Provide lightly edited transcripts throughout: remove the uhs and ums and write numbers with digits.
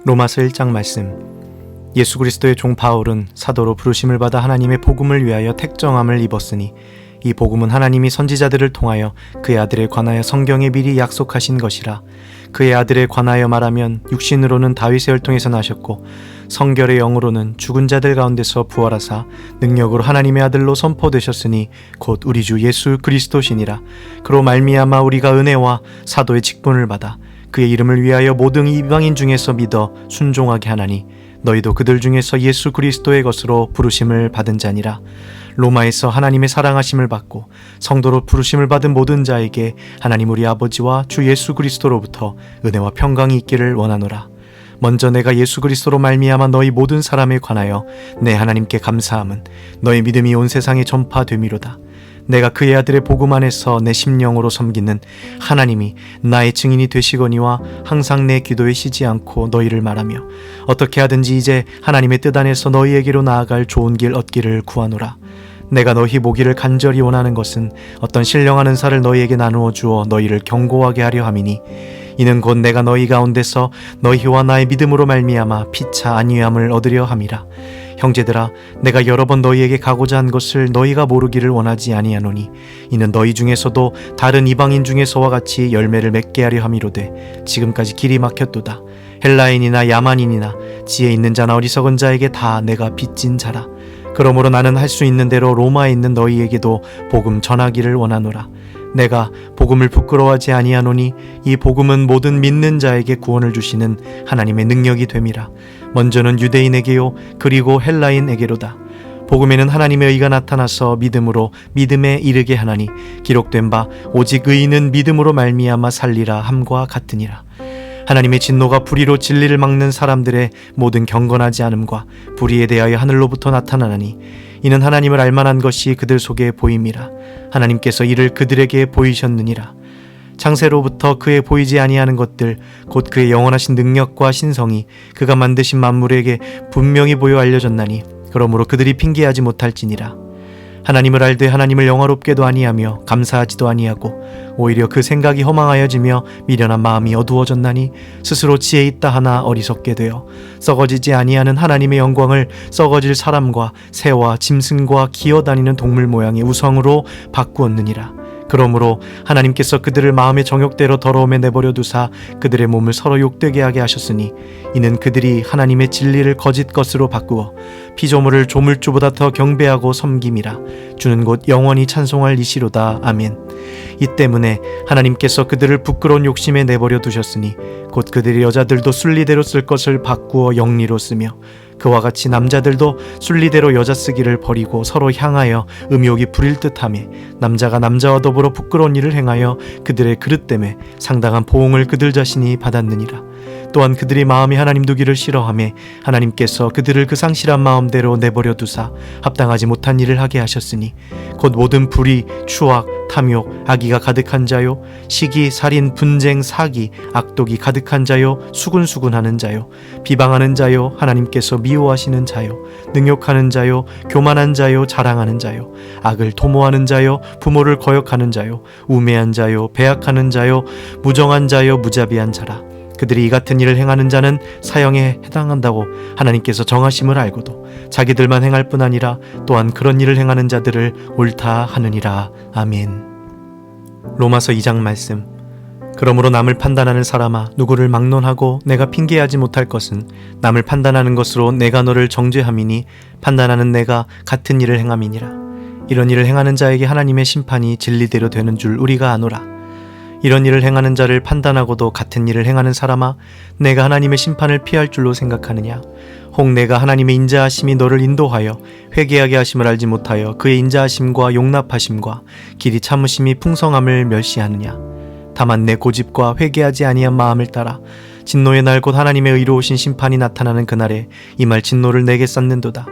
로마서 1장 말씀. 예수 그리스도의 종 바울은 사도로 부르심을 받아 하나님의 복음을 위하여 택정함을 입었으니 이 복음은 하나님이 선지자들을 통하여 그의 아들에 관하여 성경에 미리 약속하신 것이라. 그의 아들에 관하여 말하면 육신으로는 다윗의 혈통에서 나셨고 성결의 영으로는 죽은 자들 가운데서 부활하사 능력으로 하나님의 아들로 선포되셨으니 곧 우리 주 예수 그리스도시니라. 그로 말미암아 우리가 은혜와 사도의 직분을 받아 그의 이름을 위하여 모든 이방인 중에서 믿어 순종하게 하나니 너희도 그들 중에서 예수 그리스도의 것으로 부르심을 받은 자니라. 로마에서 하나님의 사랑하심을 받고 성도로 부르심을 받은 모든 자에게 하나님 우리 아버지와 주 예수 그리스도로부터 은혜와 평강이 있기를 원하노라. 먼저 내가 예수 그리스도로 말미암아 너희 모든 사람에 관하여 내 하나님께 감사함은 너희 믿음이 온 세상에 전파됨이로다. 내가 그의 아들의 복음 안에서 내 심령으로 섬기는 하나님이 나의 증인이 되시거니와 항상 내 기도에 쉬지 않고 너희를 말하며 어떻게 하든지 이제 하나님의 뜻 안에서 너희에게로 나아갈 좋은 길 얻기를 구하노라. 내가 너희 보기를 간절히 원하는 것은 어떤 신령한 은사를 너희에게 나누어 주어 너희를 경고하게 하려 함이니 이는 곧 내가 너희 가운데서 너희와 나의 믿음으로 말미암아 피차 안위함을 얻으려 함이라. 형제들아, 내가 여러 번 너희에게 가고자 한 것을 너희가 모르기를 원하지 아니하노니 이는 너희 중에서도 다른 이방인 중에서와 같이 열매를 맺게 하려 함이로되 지금까지 길이 막혔도다. 헬라인이나 야만인이나 지혜 있는 자나 어리석은 자에게 다 내가 빚진 자라. 그러므로 나는 할 수 있는 대로 로마에 있는 너희에게도 복음 전하기를 원하노라. 내가 복음을 부끄러워하지 아니하노니 이 복음은 모든 믿는 자에게 구원을 주시는 하나님의 능력이 됨이라. 먼저는 유대인에게요 그리고 헬라인에게로다. 복음에는 하나님의 의가 나타나서 믿음으로 믿음에 이르게 하나니 기록된 바 오직 의인은 믿음으로 말미암아 살리라 함과 같으니라. 하나님의 진노가 불의로 진리를 막는 사람들의 모든 경건하지 않음과 불의에 대하여 하늘로부터 나타나나니 이는 하나님을 알만한 것이 그들 속에 보임이라. 하나님께서 이를 그들에게 보이셨느니라. 창세로부터 그의 보이지 아니하는 것들 곧 그의 영원하신 능력과 신성이 그가 만드신 만물에게 분명히 보여 알려졌나니 그러므로 그들이 핑계하지 못할지니라. 하나님을 알되 하나님을 영화롭게도 아니하며 감사하지도 아니하고 오히려 그 생각이 허망하여지며 미련한 마음이 어두워졌나니 스스로 지혜 있다 하나 어리석게 되어 썩어지지 아니하는 하나님의 영광을 썩어질 사람과 새와 짐승과 기어다니는 동물 모양의 우성으로 바꾸었느니라. 그러므로 하나님께서 그들을 마음의 정욕대로 더러움에 내버려 두사 그들의 몸을 서로 욕되게 하게 하셨으니 이는 그들이 하나님의 진리를 거짓 것으로 바꾸어 피조물을 조물주보다 더 경배하고 섬김이라. 주는 곧 영원히 찬송할 이시로다. 아멘. 이 때문에 하나님께서 그들을 부끄러운 욕심에 내버려 두셨으니 곧 그들의 여자들도 순리대로 쓸 것을 바꾸어 영리로 쓰며 그와 같이 남자들도 순리대로 여자 쓰기를 버리고 서로 향하여 음욕이 부릴 듯하며 남자가 남자와 더불어 부끄러운 일을 행하여 그들의 그릇됨에 상당한 보응을 그들 자신이 받았느니라. 또한 그들이 마음이 하나님 두기를 싫어하며 하나님께서 그들을 그 상실한 마음대로 내버려 두사 합당하지 못한 일을 하게 하셨으니 곧 모든 불의, 추악, 탐욕, 악의가 가득한 자요 시기, 살인, 분쟁, 사기, 악독이 가득한 자요 수군수군하는 자요 비방하는 자요 하나님께서 미워하시는 자요 능욕하는 자요 교만한 자요 자랑하는 자요 악을 도모하는 자요 부모를 거역하는 자요 우매한 자요 배약하는 자요 무정한 자요 무자비한 자라. 그들이 이 같은 일을 행하는 자는 사형에 해당한다고 하나님께서 정하심을 알고도 자기들만 행할 뿐 아니라 또한 그런 일을 행하는 자들을 옳다 하느니라. 아멘. 로마서 2장 말씀. 그러므로 남을 판단하는 사람아 누구를 막론하고 내가 핑계하지 못할 것은 남을 판단하는 것으로 내가 너를 정죄함이니 판단하는 내가 같은 일을 행함이니라. 이런 일을 행하는 자에게 하나님의 심판이 진리대로 되는 줄 우리가 아노라. 이런 일을 행하는 자를 판단하고도 같은 일을 행하는 사람아 내가 하나님의 심판을 피할 줄로 생각하느냐. 혹 내가 하나님의 인자하심이 너를 인도하여 회개하게 하심을 알지 못하여 그의 인자하심과 용납하심과 길이 참으심이 풍성함을 멸시하느냐. 다만 내 고집과 회개하지 아니한 마음을 따라 진노의 날 곧 하나님의 의로우신 심판이 나타나는 그날에 이 말 진노를 내게 쌓는도다.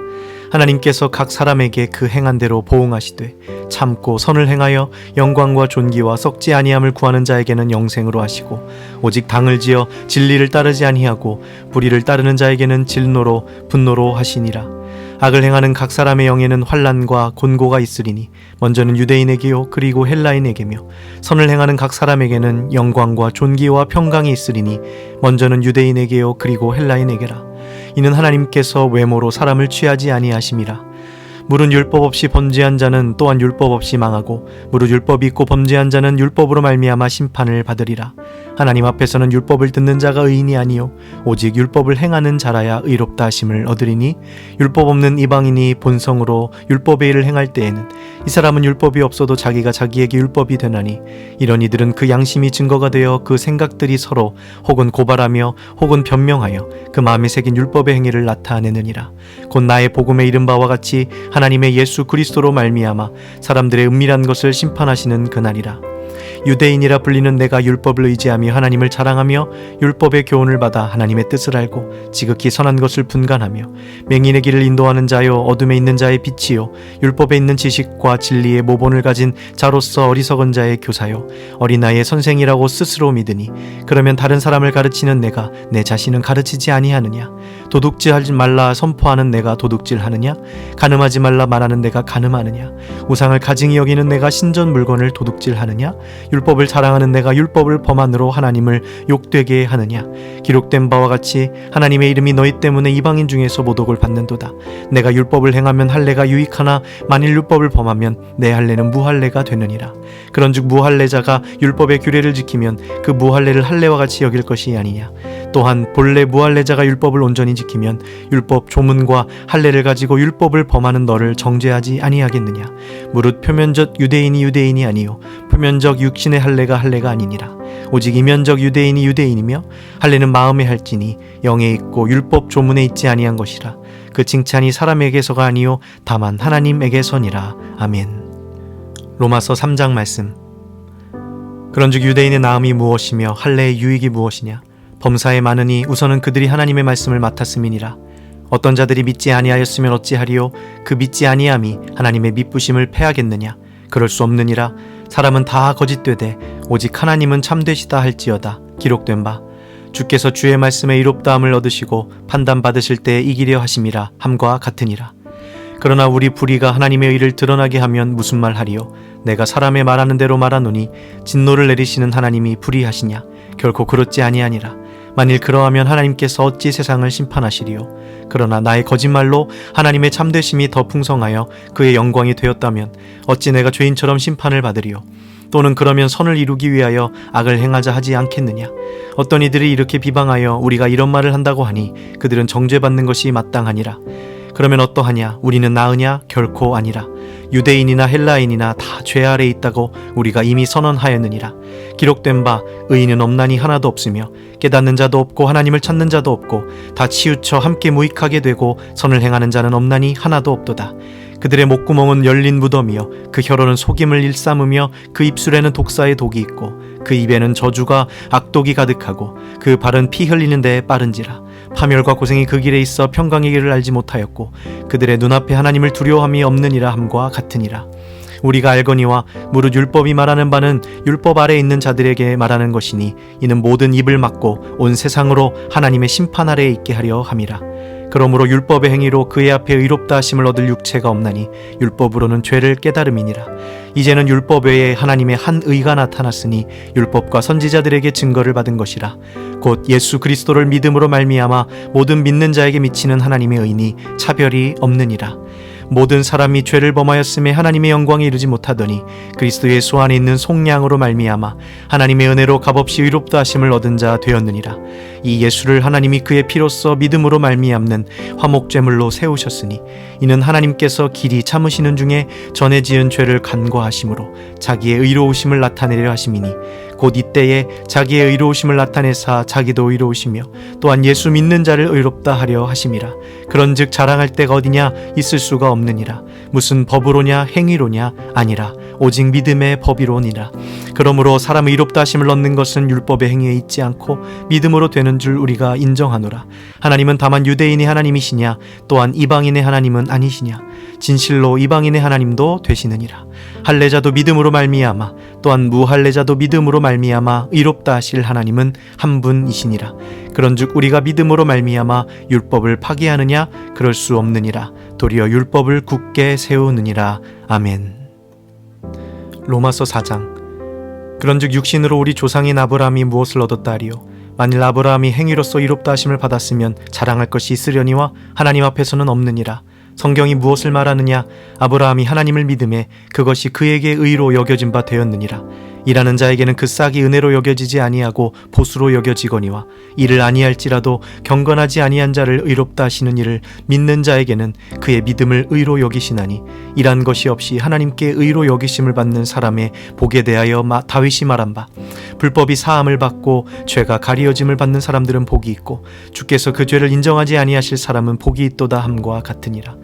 하나님께서 각 사람에게 그 행한 대로 보응하시되 참고 선을 행하여 영광과 존귀와 썩지 아니함을 구하는 자에게는 영생으로 하시고 오직 당을 지어 진리를 따르지 아니하고 불의를 따르는 자에게는 진노로 분노로 하시니라. 악을 행하는 각 사람의 영에는 환난과 곤고가 있으리니 먼저는 유대인에게요 그리고 헬라인에게며 선을 행하는 각 사람에게는 영광과 존귀와 평강이 있으리니 먼저는 유대인에게요 그리고 헬라인에게라. 이는 하나님께서 외모로 사람을 취하지 아니하심이라. 무릇 율법 없이 범죄한 자는 또한 율법 없이 망하고 무릇 율법이 있고 범죄한 자는 율법으로 말미암아 심판을 받으리라. 하나님 앞에서는 율법을 듣는 자가 의인이 아니요 오직 율법을 행하는 자라야 의롭다 하심을 얻으리니 율법 없는 이방인이 본성으로 율법의 일을 행할 때에는 이 사람은 율법이 없어도 자기가 자기에게 율법이 되나니 이런 이들은 그 양심이 증거가 되어 그 생각들이 서로 혹은 고발하며 혹은 변명하여 그 마음에 새긴 율법의 행위를 나타내느니라. 곧 나의 복음에 이른 바와 같이 하나님의 예수 그리스도로 말미암아 사람들의 은밀한 것을 심판하시는 그날이라. 유대인이라 불리는 내가 율법을 의지하며 하나님을 자랑하며 율법의 교훈을 받아 하나님의 뜻을 알고 지극히 선한 것을 분간하며 맹인의 길을 인도하는 자요 어둠에 있는 자의 빛이요 율법에 있는 지식과 진리의 모본을 가진 자로서 어리석은 자의 교사요 어린아이의 선생이라고 스스로 믿으니 그러면 다른 사람을 가르치는 내가 내 자신은 가르치지 아니하느냐? 도둑질하지 말라 선포하는 내가 도둑질하느냐? 간음하지 말라 말하는 내가 간음하느냐? 우상을 가증히 여기는 내가 신전 물건을 도둑질하느냐? 율법을 자랑하는 내가 율법을 범함으로 하나님을 욕되게 하느냐? 기록된 바와 같이 하나님의 이름이 너희 때문에 이방인 중에서 모독을 받는도다. 내가 율법을 행하면 할례가 유익하나 만일 율법을 범하면 내 할례는 무할례가 되느니라. 그런즉 무할례자가 율법의 규례를 지키면 그 무할례를 할례와 같이 여길 것이 아니냐? 또한 본래 무할례자가 율법을 온전히 지키면 율법 조문과 할례를 가지고 율법을 범하는 너를 정죄하지 아니하겠느냐? 무릇 표면적 유대인이 유대인이 아니요 표면적 육신의 할례가 할례가 아니니라. 오직 이면적 유대인이 유대인이며 할례는 마음에 할지니 영에 있고 율법 조문에 있지 아니한 것이라. 그 칭찬이 사람에게서가 아니요 다만 하나님에게서니라. 아멘. 로마서 3장 말씀. 그런즉 유대인의 나음이 무엇이며 할례의 유익이 무엇이냐? 범사에 많으니 우선은 그들이 하나님의 말씀을 맡았음이니라. 어떤 자들이 믿지 아니하였으면 어찌하리요? 그 믿지 아니함이 하나님의 믿부심을 패하겠느냐? 그럴 수 없느니라. 사람은 다 거짓되되 오직 하나님은 참되시다 할지어다. 기록된 바 주께서 주의 말씀에 이롭다함을 얻으시고 판단받으실 때에 이기려 하심이라 함과 같으니라. 그러나 우리 불의가 하나님의 의를 드러나게 하면 무슨 말 하리요? 내가 사람의 말하는 대로 말하노니 진노를 내리시는 하나님이 불의하시냐? 결코 그렇지 아니하니라. 만일 그러하면 하나님께서 어찌 세상을 심판하시리요? 그러나 나의 거짓말로 하나님의 참되심이 더 풍성하여 그의 영광이 되었다면 어찌 내가 죄인처럼 심판을 받으리요? 또는 그러면 선을 이루기 위하여 악을 행하자 하지 않겠느냐? 어떤 이들이 이렇게 비방하여 우리가 이런 말을 한다고 하니 그들은 정죄받는 것이 마땅하니라. 그러면 어떠하냐? 우리는 나으냐? 결코 아니라. 유대인이나 헬라인이나 다 죄 아래에 있다고 우리가 이미 선언하였느니라. 기록된 바 의인은 없나니 하나도 없으며 깨닫는 자도 없고 하나님을 찾는 자도 없고 다 치우쳐 함께 무익하게 되고 선을 행하는 자는 없나니 하나도 없도다. 그들의 목구멍은 열린 무덤이요 그 혀로는 속임을 일삼으며 그 입술에는 독사의 독이 있고 그 입에는 저주가 악독이 가득하고 그 발은 피 흘리는 데에 빠른지라. 파멸과 고생이 그 길에 있어 평강의 길을 알지 못하였고 그들의 눈앞에 하나님을 두려워함이 없느니라 함과 같으니라. 우리가 알거니와 무릇 율법이 말하는 바는 율법 아래에 있는 자들에게 말하는 것이니 이는 모든 입을 막고 온 세상으로 하나님의 심판 아래에 있게 하려 함이라. 그러므로 율법의 행위로 그의 앞에 의롭다 하심을 얻을 육체가 없나니 율법으로는 죄를 깨달음이니라. 이제는 율법 외에 하나님의 한 의가 나타났으니 율법과 선지자들에게 증거를 받은 것이라. 곧 예수 그리스도를 믿음으로 말미암아 모든 믿는 자에게 미치는 하나님의 의니 차별이 없느니라. 모든 사람이 죄를 범하였음에 하나님의 영광에 이르지 못하더니 그리스도 예수 안에 있는 속량으로 말미암아 하나님의 은혜로 값없이 의롭다 하심을 얻은 자 되었느니라. 이 예수를 하나님이 그의 피로써 믿음으로 말미암는 화목제물로 세우셨으니 이는 하나님께서 길이 참으시는 중에 전에 지은 죄를 간과하심으로 자기의 의로우심을 나타내려 하심이니 곧 이때에 자기의 의로우심을 나타내사 자기도 의로우시며 또한 예수 믿는 자를 의롭다 하려 하심이라. 그런즉 자랑할 데가 어디냐? 있을 수가 없느니라. 무슨 법으로냐? 행위로냐? 아니라 오직 믿음의 법이로니라. 그러므로 사람 의롭다 하심을 얻는 것은 율법의 행위에 있지 않고 믿음으로 되는 줄 우리가 인정하노라. 하나님은 다만 유대인의 하나님이시냐 또한 이방인의 하나님은 아니시냐. 진실로 이방인의 하나님도 되시느니라. 할례자도 믿음으로 말미암아 또한 무할례자도 믿음으로 말미암아 의롭다 하실 하나님은 한 분이시니라. 그런즉 우리가 믿음으로 말미암아 율법을 파기하느냐? 그럴 수 없느니라. 도리어 율법을 굳게 세우느니라. 아멘. 로마서 4장. 그런즉 육신으로 우리 조상인 아브라함이 무엇을 얻었다 하리요? 만일 아브라함이 행위로서 의롭다 하심을 받았으면 자랑할 것이 있으려니와 하나님 앞에서는 없느니라. 성경이 무엇을 말하느냐? 아브라함이 하나님을 믿음에 그것이 그에게 의로 여겨진 바 되었느니라. 일하는 자에게는 그 싹이 은혜로 여겨지지 아니하고 보수로 여겨지거니와 이를 아니할지라도 경건하지 아니한 자를 의롭다 하시는 이를 믿는 자에게는 그의 믿음을 의로 여기시나니 일한 것이 없이 하나님께 의로 여기심을 받는 사람의 복에 대하여 다윗이 말한 바 불법이 사함을 받고 죄가 가리어짐을 받는 사람들은 복이 있고 주께서 그 죄를 인정하지 아니하실 사람은 복이 있도다 함과 같으니라.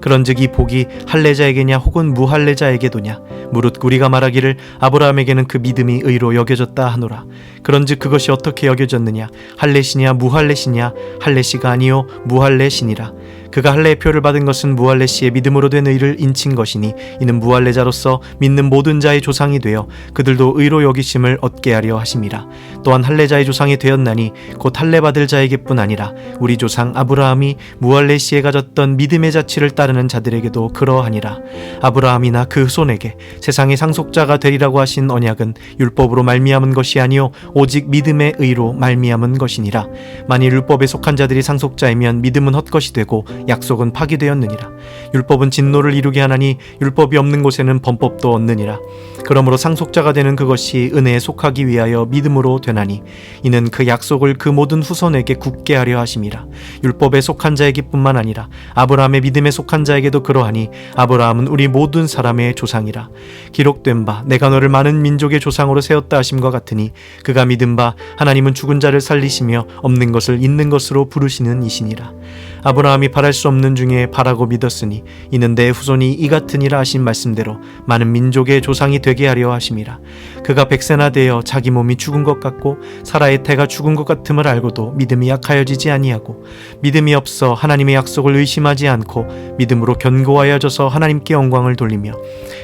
그런즉 이 복이 할례자에게냐 혹은 무할례자에게도냐? 무릇 우리가 말하기를 아브라함에게는 그 믿음이 의로 여겨졌다 하노라. 그런즉 그것이 어떻게 여겨졌느냐? 할례시냐 무할례시냐? 할례시가 아니요 무할례시니라. 그가 할례의 표를 받은 것은 무할례시의 믿음으로 된 의를 인친 것이니 이는 무할례자로서 믿는 모든 자의 조상이 되어 그들도 의로 여기심을 얻게 하려 하심이라. 또한 할례자의 조상이 되었나니 곧 할례 받을 자에게뿐 아니라 우리 조상 아브라함이 무할례시에 가졌던 믿음의 자취를 따르는 자들에게도 그러하니라. 아브라함이나 그 후손에게 세상의 상속자가 되리라고 하신 언약은 율법으로 말미암은 것이 아니요 오직 믿음의 의로 말미암은 것이니라. 만일 율법에 속한 자들이 상속자이면 믿음은 헛것이 되고 약속은 파기되었느니라. 율법은 진노를 이루게 하나니 율법이 없는 곳에는 범법도 없느니라. 그러므로 상속자가 되는 그것이 은혜에 속하기 위하여 믿음으로 되나니 이는 그 약속을 그 모든 후손에게 굳게 하려 하심이라. 율법에 속한 자에게뿐만 아니라 아브라함의 믿음에 속한 자에게도 그러하니 아브라함은 우리 모든 사람의 조상이라. 기록된 바 내가 너를 많은 민족의 조상으로 세웠다 하심과 같으니 그가 믿은 바 하나님은 죽은 자를 살리시며 없는 것을 있는 것으로 부르시는 이시니라. 아브라함이 바랄 수 없는 중에 바라고 믿었으니 이는 내 후손이 이 같으니라 하신 말씀대로 많은 민족의 조상이 되게 하려 하심이라. 그가 백세나 되어 자기 몸이 죽은 것 같고 사라의 태가 죽은 것 같음을 알고도 믿음이 약하여지지 아니하고 믿음이 없어 하나님의 약속을 의심하지 않고 믿음으로 견고하여져서 하나님께 영광을 돌리며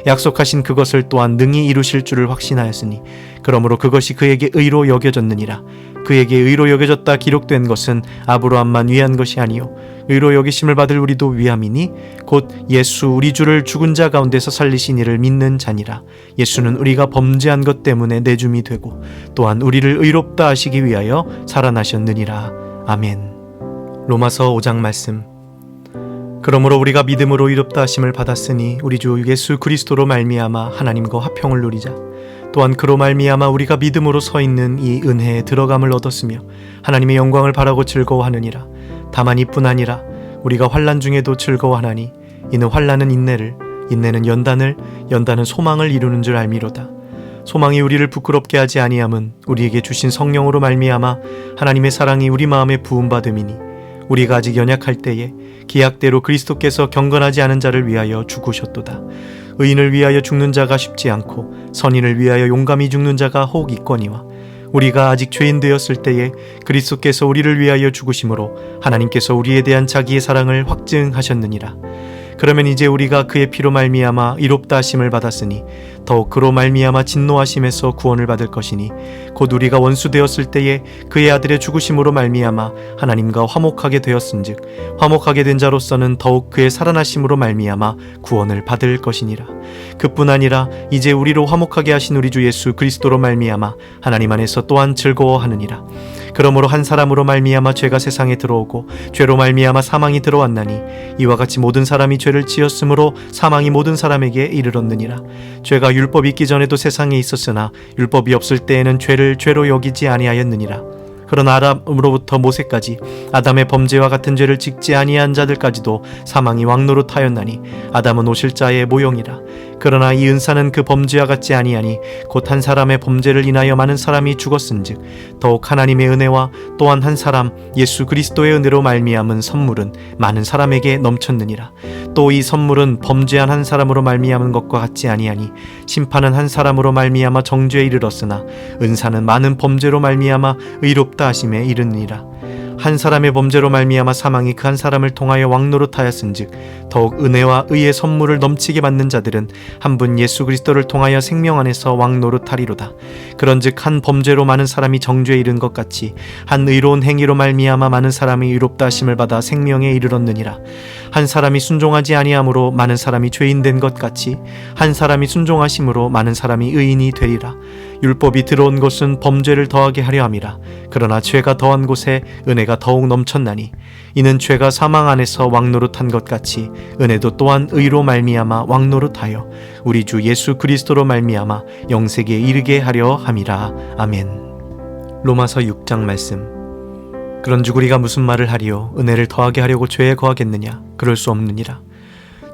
약속하신 그것을 또한 능히 이루실 줄을 확신하였으니 그러므로 그것이 그에게 의로 여겨졌느니라. 그에게 의로 여겨졌다 기록된 것은 아브라함만 위한 것이 아니요 의로 여기심을 받을 우리도 위함이니 곧 예수 우리 주를 죽은 자 가운데서 살리신 이를 믿는 자니라. 예수는 우리가 범죄한 것 때문에 내줌이 되고 또한 우리를 의롭다 하시기 위하여 살아나셨느니라. 아멘. 로마서 5장 말씀. 그러므로 우리가 믿음으로 의롭다 하심을 받았으니 우리 주 예수 그리스도로 말미암아 하나님과 화평을 누리자. 또한 그로 말미암아 우리가 믿음으로 서 있는 이 은혜에 들어감을 얻었으며 하나님의 영광을 바라고 즐거워하느니라. 다만 이뿐 아니라 우리가 환난 중에도 즐거워하나니 이는 환난은 인내를, 인내는 연단을, 연단은 소망을 이루는 줄 알미로다. 소망이 우리를 부끄럽게 하지 아니함은 우리에게 주신 성령으로 말미암아 하나님의 사랑이 우리 마음에 부음받음이니 우리가 아직 연약할 때에 기약대로 그리스도께서 경건하지 않은 자를 위하여 죽으셨도다. 의인을 위하여 죽는 자가 쉽지 않고 선인을 위하여 용감히 죽는 자가 혹 있거니와 우리가 아직 죄인 되었을 때에 그리스도께서 우리를 위하여 죽으심으로 하나님께서 우리에 대한 자기의 사랑을 확증하셨느니라. 그러면 이제 우리가 그의 피로 말미암아 의롭다 하심을 받았으니 더욱 그로 말미암아 진노하심에서 구원을 받을 것이니 곧 우리가 원수 되었을 때에 그의 아들의 죽으심으로 말미암아 하나님과 화목하게 되었은즉 화목하게 된 자로서는 더욱 그의 살아나심으로 말미암아 구원을 받을 것이니라. 그뿐 아니라 이제 우리로 화목하게 하신 우리 주 예수 그리스도로 말미암아 하나님 안에서 또한 즐거워하느니라. 그러므로 한 사람으로 말미암아 죄가 세상에 들어오고 죄로 말미암아 사망이 들어왔나니 이와 같이 모든 사람이 죄를 지었으므로 사망이 모든 사람에게 이르렀느니라. 죄가 율법이 있기 전에도 세상에 있었으나 율법이 없을 때에는 죄를 죄로 여기지 아니하였느니라. 그러나 아담으로부터 모세까지 아담의 범죄와 같은 죄를 짓지 아니한 자들까지도 사망이 왕노릇하였나니 아담은 오실 자의 모형이라. 그러나 이 은사는 그 범죄와 같지 아니하니 곧 한 사람의 범죄를 인하여 많은 사람이 죽었은즉 더욱 하나님의 은혜와 또한 한 사람 예수 그리스도의 은혜로 말미암은 선물은 많은 사람에게 넘쳤느니라. 또 이 선물은 범죄한 한 사람으로 말미암은 것과 같지 아니하니 심판은 한 사람으로 말미암아 정죄에 이르렀으나 은사는 많은 범죄로 말미암아 의롭다 하심에 이르느니라. 한 사람의 범죄로 말미암아 사망이 그 한 사람을 통하여 왕노릇하였은즉 더욱 은혜와 의의 선물을 넘치게 받는 자들은 한 분 예수 그리스도를 통하여 생명 안에서 왕노릇하리로다. 그런즉 한 범죄로 많은 사람이 정죄에 이른 것 같이 한 의로운 행위로 말미암아 많은 사람이 의롭다 하심을 받아 생명에 이르렀느니라. 한 사람이 순종하지 아니함으로 많은 사람이 죄인 된 것 같이 한 사람이 순종하심으로 많은 사람이 의인이 되리라. 율법이 들어온 것은 범죄를 더하게 하려 함이라. 그러나 죄가 더한 곳에 은혜가 더욱 넘쳤나니 이는 죄가 사망 안에서 왕노릇한 것 같이 은혜도 또한 의로 말미암아 왕노릇하여 우리 주 예수 그리스도로 말미암아 영생에 이르게 하려 함이라. 아멘. 로마서 6장 말씀. 그런즉 우리가 무슨 말을 하리요? 은혜를 더하게 하려고 죄에 거하겠느냐? 그럴 수 없느니라.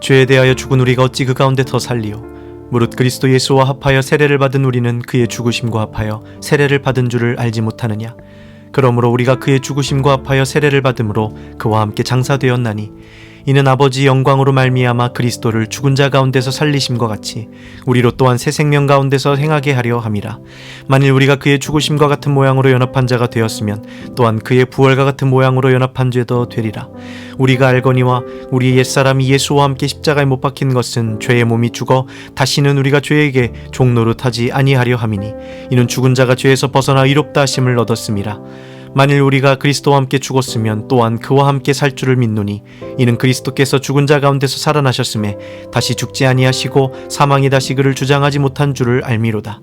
죄에 대하여 죽은 우리가 어찌 그 가운데 더 살리요? 무릇 그리스도 예수와 합하여 세례를 받은 우리는 그의 죽으심과 합하여 세례를 받은 줄을 알지 못하느냐? 그러므로 우리가 그의 죽으심과 합하여 세례를 받음으로 그와 함께 장사되었나니 이는 아버지 영광으로 말미암아 그리스도를 죽은 자 가운데서 살리심과 같이 우리로 또한 새 생명 가운데서 행하게 하려 함이라. 만일 우리가 그의 죽으심과 같은 모양으로 연합한 자가 되었으면 또한 그의 부활과 같은 모양으로 연합한 죄도 되리라. 우리가 알거니와 우리 옛사람이 예수와 함께 십자가에 못 박힌 것은 죄의 몸이 죽어 다시는 우리가 죄에게 종노릇하지 아니하려 함이니 이는 죽은 자가 죄에서 벗어나 의롭다 하심을 얻었음이라. 만일 우리가 그리스도와 함께 죽었으면 또한 그와 함께 살 줄을 믿노니 이는 그리스도께서 죽은 자 가운데서 살아나셨음에 다시 죽지 아니하시고 사망이 다시 그를 주장하지 못한 줄을 알미로다.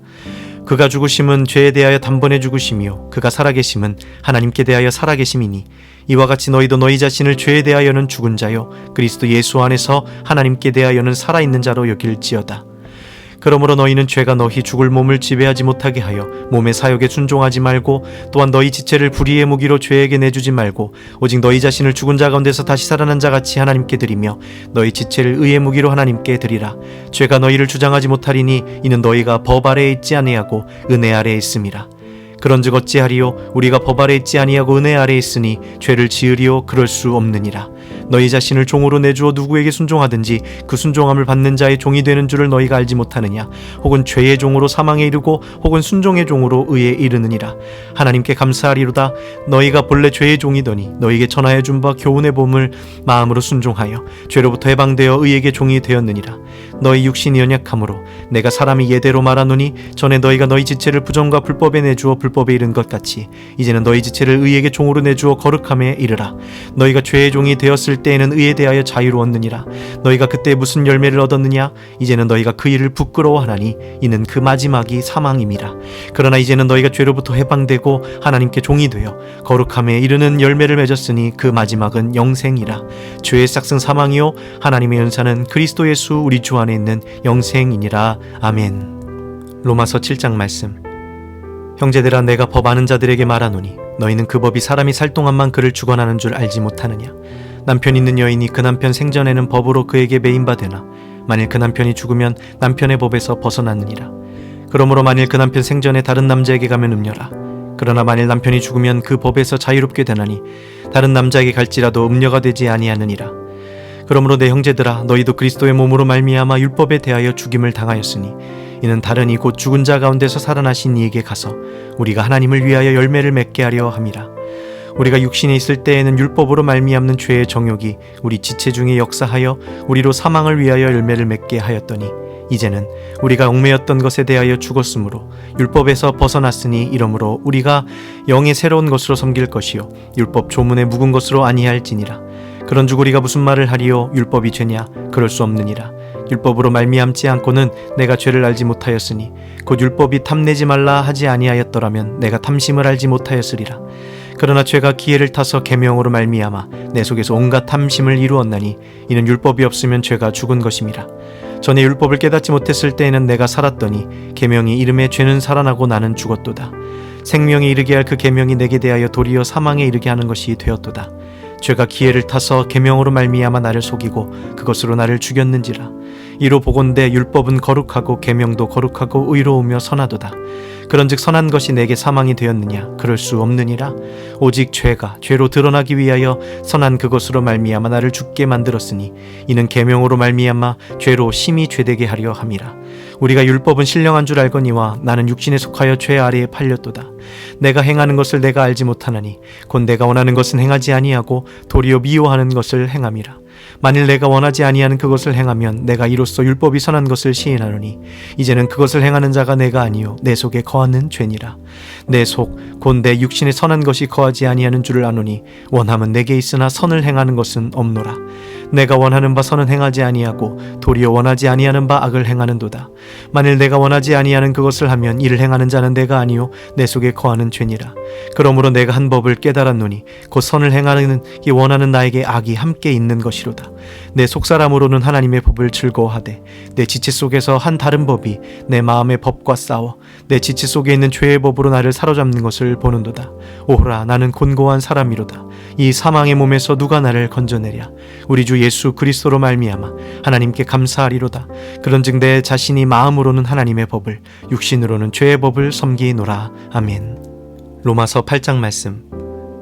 그가 죽으심은 죄에 대하여 단번에 죽으심이요 그가 살아계심은 하나님께 대하여 살아계심이니 이와 같이 너희도 너희 자신을 죄에 대하여는 죽은 자요 그리스도 예수 안에서 하나님께 대하여는 살아있는 자로 여길지어다. 그러므로 너희는 죄가 너희 죽을 몸을 지배하지 못하게 하여 몸의 사욕에 순종하지 말고 또한 너희 지체를 불의의 무기로 죄에게 내주지 말고 오직 너희 자신을 죽은 자 가운데서 다시 살아난 자 같이 하나님께 드리며 너희 지체를 의의 무기로 하나님께 드리라. 죄가 너희를 주장하지 못하리니 이는 너희가 법 아래에 있지 아니하고 은혜 아래에 있음이라. 그런즉 어찌하리요? 우리가 법 아래 있지 아니하고 은혜 아래 있으니 죄를 지으리요? 그럴 수 없느니라. 너희 자신을 종으로 내주어 누구에게 순종하든지 그 순종함을 받는 자의 종이 되는 줄을 너희가 알지 못하느냐? 혹은 죄의 종으로 사망에 이르고 혹은 순종의 종으로 의에 이르느니라. 하나님께 감사하리로다. 너희가 본래 죄의 종이더니 너희에게 전하여 준 바 교훈의 봄을 마음으로 순종하여 죄로부터 해방되어 의에게 종이 되었느니라. 너희 육신이 연약함으로 내가 사람이 예대로 말하노니 전에 너희가 너희 지체를 부정과 불법에 내주어 불법에 이른 것 같이 이제는 너희 지체를 의에게 종으로 내주어 거룩함에 이르라. 너희가 죄의 종이 되었을 때에는 의에 대하여 자유로웠느니라. 너희가 그때 무슨 열매를 얻었느냐? 이제는 너희가 그 일을 부끄러워하나니 이는 그 마지막이 사망임이라. 그러나 이제는 너희가 죄로부터 해방되고 하나님께 종이 되어 거룩함에 이르는 열매를 맺었으니 그 마지막은 영생이라. 죄의 싹은 사망이요 하나님의 은사는 그리스도 예수 우리 주 안에 있는 영생이니라. 아멘. 로마서 7장 말씀. 형제들아 내가 법 아는 자들에게 말하노니 너희는 그 법이 사람이 살 동안만 그를 주관하는 줄 알지 못하느냐. 남편 있는 여인이 그 남편 생전에는 법으로 그에게 매인바 되나 만일 그 남편이 죽으면 남편의 법에서 벗어났느니라. 그러므로 만일 그 남편 생전에 다른 남자에게 가면 음녀라. 그러나 만일 남편이 죽으면 그 법에서 자유롭게 되나니 다른 남자에게 갈지라도 음녀가 되지 아니하느니라. 그러므로 내 형제들아 너희도 그리스도의 몸으로 말미암아 율법에 대하여 죽임을 당하였으니 이는 다른 이 곧 죽은 자 가운데서 살아나신 이에게 가서 우리가 하나님을 위하여 열매를 맺게 하려 함이라. 우리가 육신에 있을 때에는 율법으로 말미암는 죄의 정욕이 우리 지체 중에 역사하여 우리로 사망을 위하여 열매를 맺게 하였더니 이제는 우리가 얽매였던 것에 대하여 죽었으므로 율법에서 벗어났으니 이러므로 우리가 영의 새로운 것으로 섬길 것이요 율법 조문에 묵은 것으로 아니할지니라. 그런즉 우리가 무슨 말을 하리요? 율법이 죄냐? 그럴 수 없느니라. 율법으로 말미암지 않고는 내가 죄를 알지 못하였으니 곧 율법이 탐내지 말라 하지 아니하였더라면 내가 탐심을 알지 못하였으리라. 그러나 죄가 기회를 타서 계명으로 말미암아 내 속에서 온갖 탐심을 이루었나니 이는 율법이 없으면 죄가 죽은 것임이라. 전에 율법을 깨닫지 못했을 때에는 내가 살았더니 계명이 이름에 죄는 살아나고 나는 죽었도다. 생명에 이르게 할 그 계명이 내게 대하여 도리어 사망에 이르게 하는 것이 되었도다. 죄가 기회를 타서 계명으로 말미암아 나를 속이고 그것으로 나를 죽였는지라. 이로 보건대 율법은 거룩하고 계명도 거룩하고 의로우며 선하도다. 그런즉 선한 것이 내게 사망이 되었느냐? 그럴 수 없느니라. 오직 죄가 죄로 드러나기 위하여 선한 그것으로 말미암아 나를 죽게 만들었으니 이는 계명으로 말미암아 죄로 심히 죄되게 하려 함이라. 우리가 율법은 신령한 줄 알거니와 나는 육신에 속하여 죄 아래에 팔렸도다. 내가 행하는 것을 내가 알지 못하나니 곧 내가 원하는 것은 행하지 아니하고 도리어 미워하는 것을 행함이라. 만일 내가 원하지 아니하는 그것을 행하면 내가 이로써 율법이 선한 것을 시인하노니 이제는 그것을 행하는 자가 내가 아니요 내 속에 거하는 죄니라. 내 속 곧 내 육신에 선한 것이 거하지 아니하는 줄을 아노니 원함은 내게 있으나 선을 행하는 것은 없노라. 내가 원하는 바 선은 행하지 아니하고 도리어 원하지 아니하는 바 악을 행하는도다. 만일 내가 원하지 아니하는 그것을 하면 이를 행하는 자는 내가 아니요 내 속에 거하는 죄니라. 그러므로 내가 한 법을 깨달았노니 곧 선을 행하는 이 원하는 나에게 악이 함께 있는 것이로다. 내 속사람으로는 하나님의 법을 즐거워하되 내 지체 속에서 한 다른 법이 내 마음의 법과 싸워 내 지체 속에 있는 죄의 법으로 나를 사로잡는 것을 보는도다. 오호라 나는 곤고한 사람이로다. 이 사망의 몸에서 누가 나를 건져내랴. 우리 주 예수 그리스도로 말미암아 하나님께 감사하리로다. 그런즉 내 자신이 마음으로는 하나님의 법을 육신으로는 죄의 법을 섬기노라. 아멘. 로마서 8장 말씀.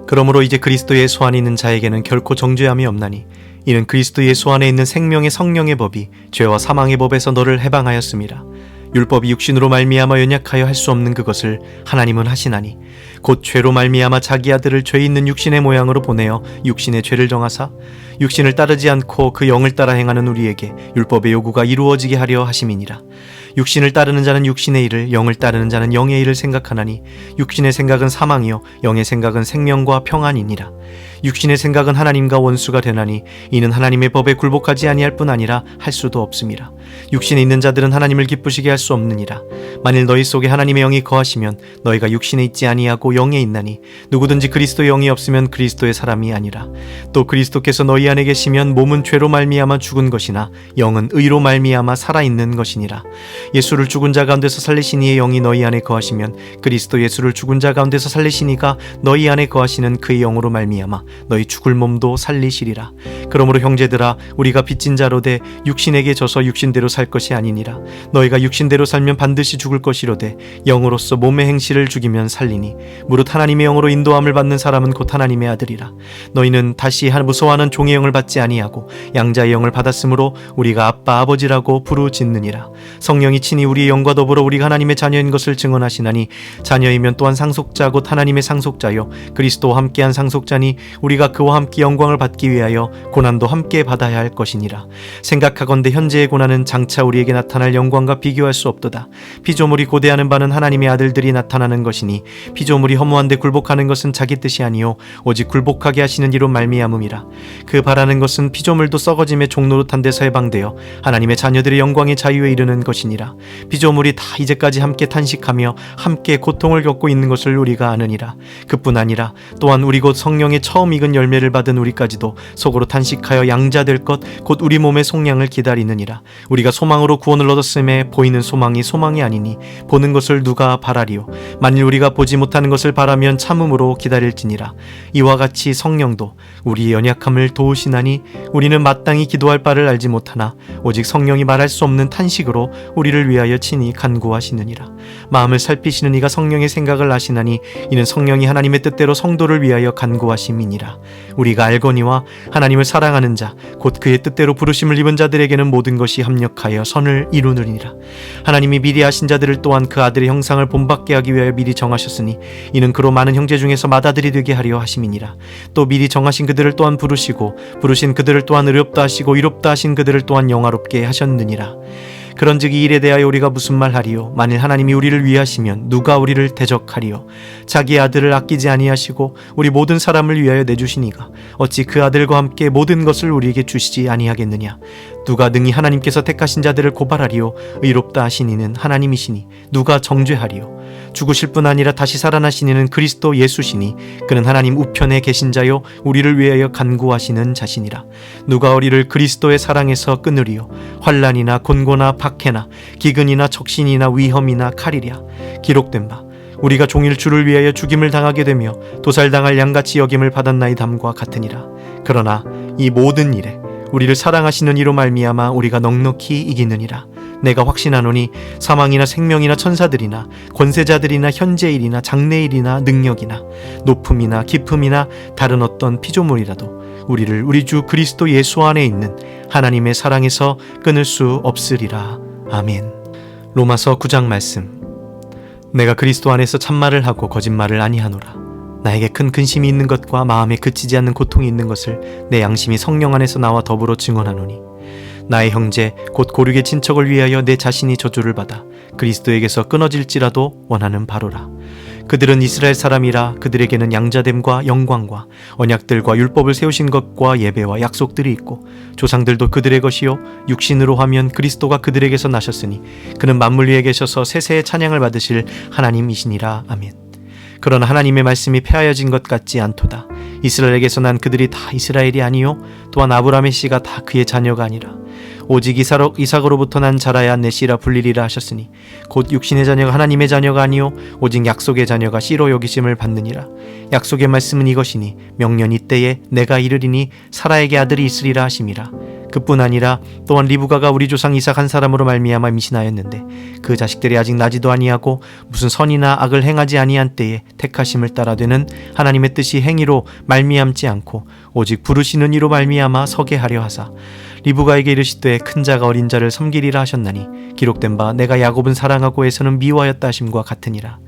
그러므로 이제 그리스도 예수 안에 있는 자에게는 결코 정죄함이 없나니 이는 그리스도 예수 안에 있는 생명의 성령의 법이 죄와 사망의 법에서 너를 해방하였음이라. 율법이 육신으로 말미암아 연약하여 할 수 없는 그것을 하나님은 하시나니 곧 죄로 말미암아 자기 아들을 죄 있는 육신의 모양으로 보내어 육신의 죄를 정하사 육신을 따르지 않고 그 영을 따라 행하는 우리에게 율법의 요구가 이루어지게 하려 하심이니라. 육신을 따르는 자는 육신의 일을, 영을 따르는 자는 영의 일을 생각하나니 육신의 생각은 사망이요 영의 생각은 생명과 평안이니라. 육신의 생각은 하나님과 원수가 되나니 이는 하나님의 법에 굴복하지 아니할 뿐 아니라 할 수도 없음이라. 육신에 있는 자들은 하나님을 기쁘시게 할 수 없느니라. 만일 너희 속에 하나님의 영이 거하시면 너희가 육신에 있지 아니하고 영에 있나니 누구든지 그리스도의 영이 없으면 그리스도의 사람이 아니라. 또 그리스도께서 너희 안에 계시면 몸은 죄로 말미암아 죽은 것이나 영은 의로 말미암아 살아있는 것이니라. 예수를 죽은 자 가운데서 살리신 이의 영이 너희 안에 거하시면 그리스도 예수를 죽은 자 가운데서 살리신 이가 너희 안에 거하시는 그의 영으로 말미암아 너희 죽을 몸도 살리시리라. 그러므로 형제들아 우리가 빚진 자로되 육신에게 져서 육신대로 살 것이 아니니라. 너희가 육신대로 살면 반드시 죽을 것이로되 영으로서 몸의 행실을 죽이면 살리니 무릇 하나님의 영으로 인도함을 받는 사람은 곧 하나님의 아들이라. 너희는 다시 무서워하는 종의 영을 받지 아니하고 양자의 영을 받았으므로 우리가 아빠 아버지라고 부르짖느니라. 성령이 친히 우리의 영과 더불어 우리가 하나님의 자녀인 것을 증언하시나니 자녀이면 또한 상속자 곧 하나님의 상속자요 그리스도와 함께한 상속자니 우리가 그와 함께 영광을 받기 위하여 고난도 함께 받아야 할 것이니라. 생각하건대 현재의 고난은 장차 우리에게 나타날 영광과 비교할 수 없도다. 피조물이 고대하는 바는 하나님의 아들들이 나타나는 것이니 피조물이 허무한데 굴복하는 것은 자기 뜻이 아니요 오직 굴복하게 하시는 이로 말미암음이라. 그 바라는 것은 피조물도 썩어짐의 종노릇한 데서 해방되어 하나님의 자녀들의 영광의 자유에 이르는 것이니라. 피조물이 다 이제까지 함께 탄식하며 함께 고통을 겪고 있는 것을 우리가 아느니라. 그뿐 아니라 또한 우리 곧 성령의 처음 익은 열매를 받은 우리까지도 속으로 탄식하여 양자될 것 곧 우리 몸의 속량을 기다리느니라. 우리가 소망으로 구원을 얻었음에 보이는 소망이 아니니 보는 것을 누가 바라리요. 만일 우리가 보지 못하는 것을 바라면 참음으로 기다릴지니라. 이와 같이 성령도 우리의 연약함을 도우시나니 우리는 마땅히 기도할 바를 알지 못하나 오직 성령이 말할 수 없는 탄식으로 우리를 위하여 친히 간구하시느니라. 마음을 살피시는 이가 성령의 생각을 아시나니 이는 성령이 하나님의 뜻대로 성도를 위하여 간구하심이니라. 우리가 알거니와 하나님을 사랑하는 자 곧 그의 뜻대로 부르심을 입은 자들에게는 모든 것이 합력하여 선을 이루느니라. 하나님이 미리 아신 자들을 또한 그 아들의 형상을 본받게 하기 위하여 미리 정하셨으니 이는 그로 많은 형제 중에서 맏아들이 되게 하려 하심이니라. 또 미리 정하신 그들을 또한 부르시고 부르신 그들을 또한 의롭다 하시고 의롭다 하신 그들을 또한 영화롭게 하셨느니라. 그런즉 이 일에 대하여 우리가 무슨 말하리요? 만일 하나님이 우리를 위하시면 누가 우리를 대적하리요? 자기 아들을 아끼지 아니하시고 우리 모든 사람을 위하여 내주시니가 어찌 그 아들과 함께 모든 것을 우리에게 주시지 아니하겠느냐? 누가 능히 하나님께서 택하신 자들을 고발하리요? 의롭다 하신 이는 하나님이시니 누가 정죄하리요? 죽으실 뿐 아니라 다시 살아나신 이는 그리스도 예수시니 그는 하나님 우편에 계신 자요 우리를 위하여 간구하시는 자시니라. 누가 우리를 그리스도의 사랑에서 끊으리요? 환난이나 곤고나 박해나 기근이나 적신이나 위험이나 칼이랴. 기록된 바 우리가 종일 주를 위하여 죽임을 당하게 되며 도살당할 양같이 여김을 받았나이담과 같으니라. 그러나 이 모든 일에 우리를 사랑하시는 이로 말미암아 우리가 넉넉히 이기느니라. 내가 확신하노니 사망이나 생명이나 천사들이나 권세자들이나 현재일이나 장래일이나 능력이나 높음이나 깊음이나 다른 어떤 피조물이라도 우리를 우리 주 그리스도 예수 안에 있는 하나님의 사랑에서 끊을 수 없으리라. 아멘. 로마서 9장 말씀. 내가 그리스도 안에서 참말을 하고 거짓말을 아니하노라. 나에게 큰 근심이 있는 것과 마음에 그치지 않는 고통이 있는 것을 내 양심이 성령 안에서 나와 더불어 증언하노니 나의 형제 곧 고륙의 친척을 위하여 내 자신이 저주를 받아 그리스도에게서 끊어질지라도 원하는 바로라. 그들은 이스라엘 사람이라 그들에게는 양자됨과 영광과 언약들과 율법을 세우신 것과 예배와 약속들이 있고 조상들도 그들의 것이요 육신으로 하면 그리스도가 그들에게서 나셨으니 그는 만물 위에 계셔서 세세의 찬양을 받으실 하나님이시니라. 아멘. 그러나 하나님의 말씀이 폐하여진 것 같지 않도다. 이스라엘에게서 난 그들이 다 이스라엘이 아니요 또한 아브라함의 씨가 다 그의 자녀가 아니라 오직 이삭으로부터 난 자라야 내 씨라 불리리라 하셨으니 곧 육신의 자녀가 하나님의 자녀가 아니요 오직 약속의 자녀가 씨로 여기심을 받느니라. 약속의 말씀은 이것이니 명년 이때에 내가 이르리니 사라에게 아들이 있으리라 하심이라. 그뿐 아니라 또한 리브가가 우리 조상 이삭 한 사람으로 말미암아 임신하였는데 그 자식들이 아직 나지도 아니하고 무슨 선이나 악을 행하지 아니한 때에 택하심을 따라 되는 하나님의 뜻이 행위로 말미암지 않고 오직 부르시는 이로 말미암아 서게 하려 하사 리브가에게 이르시되 큰 자가 어린 자를 섬기리라 하셨나니 기록된 바 내가 야곱은 사랑하고 에서는 미워하였다 하심과 같으니라.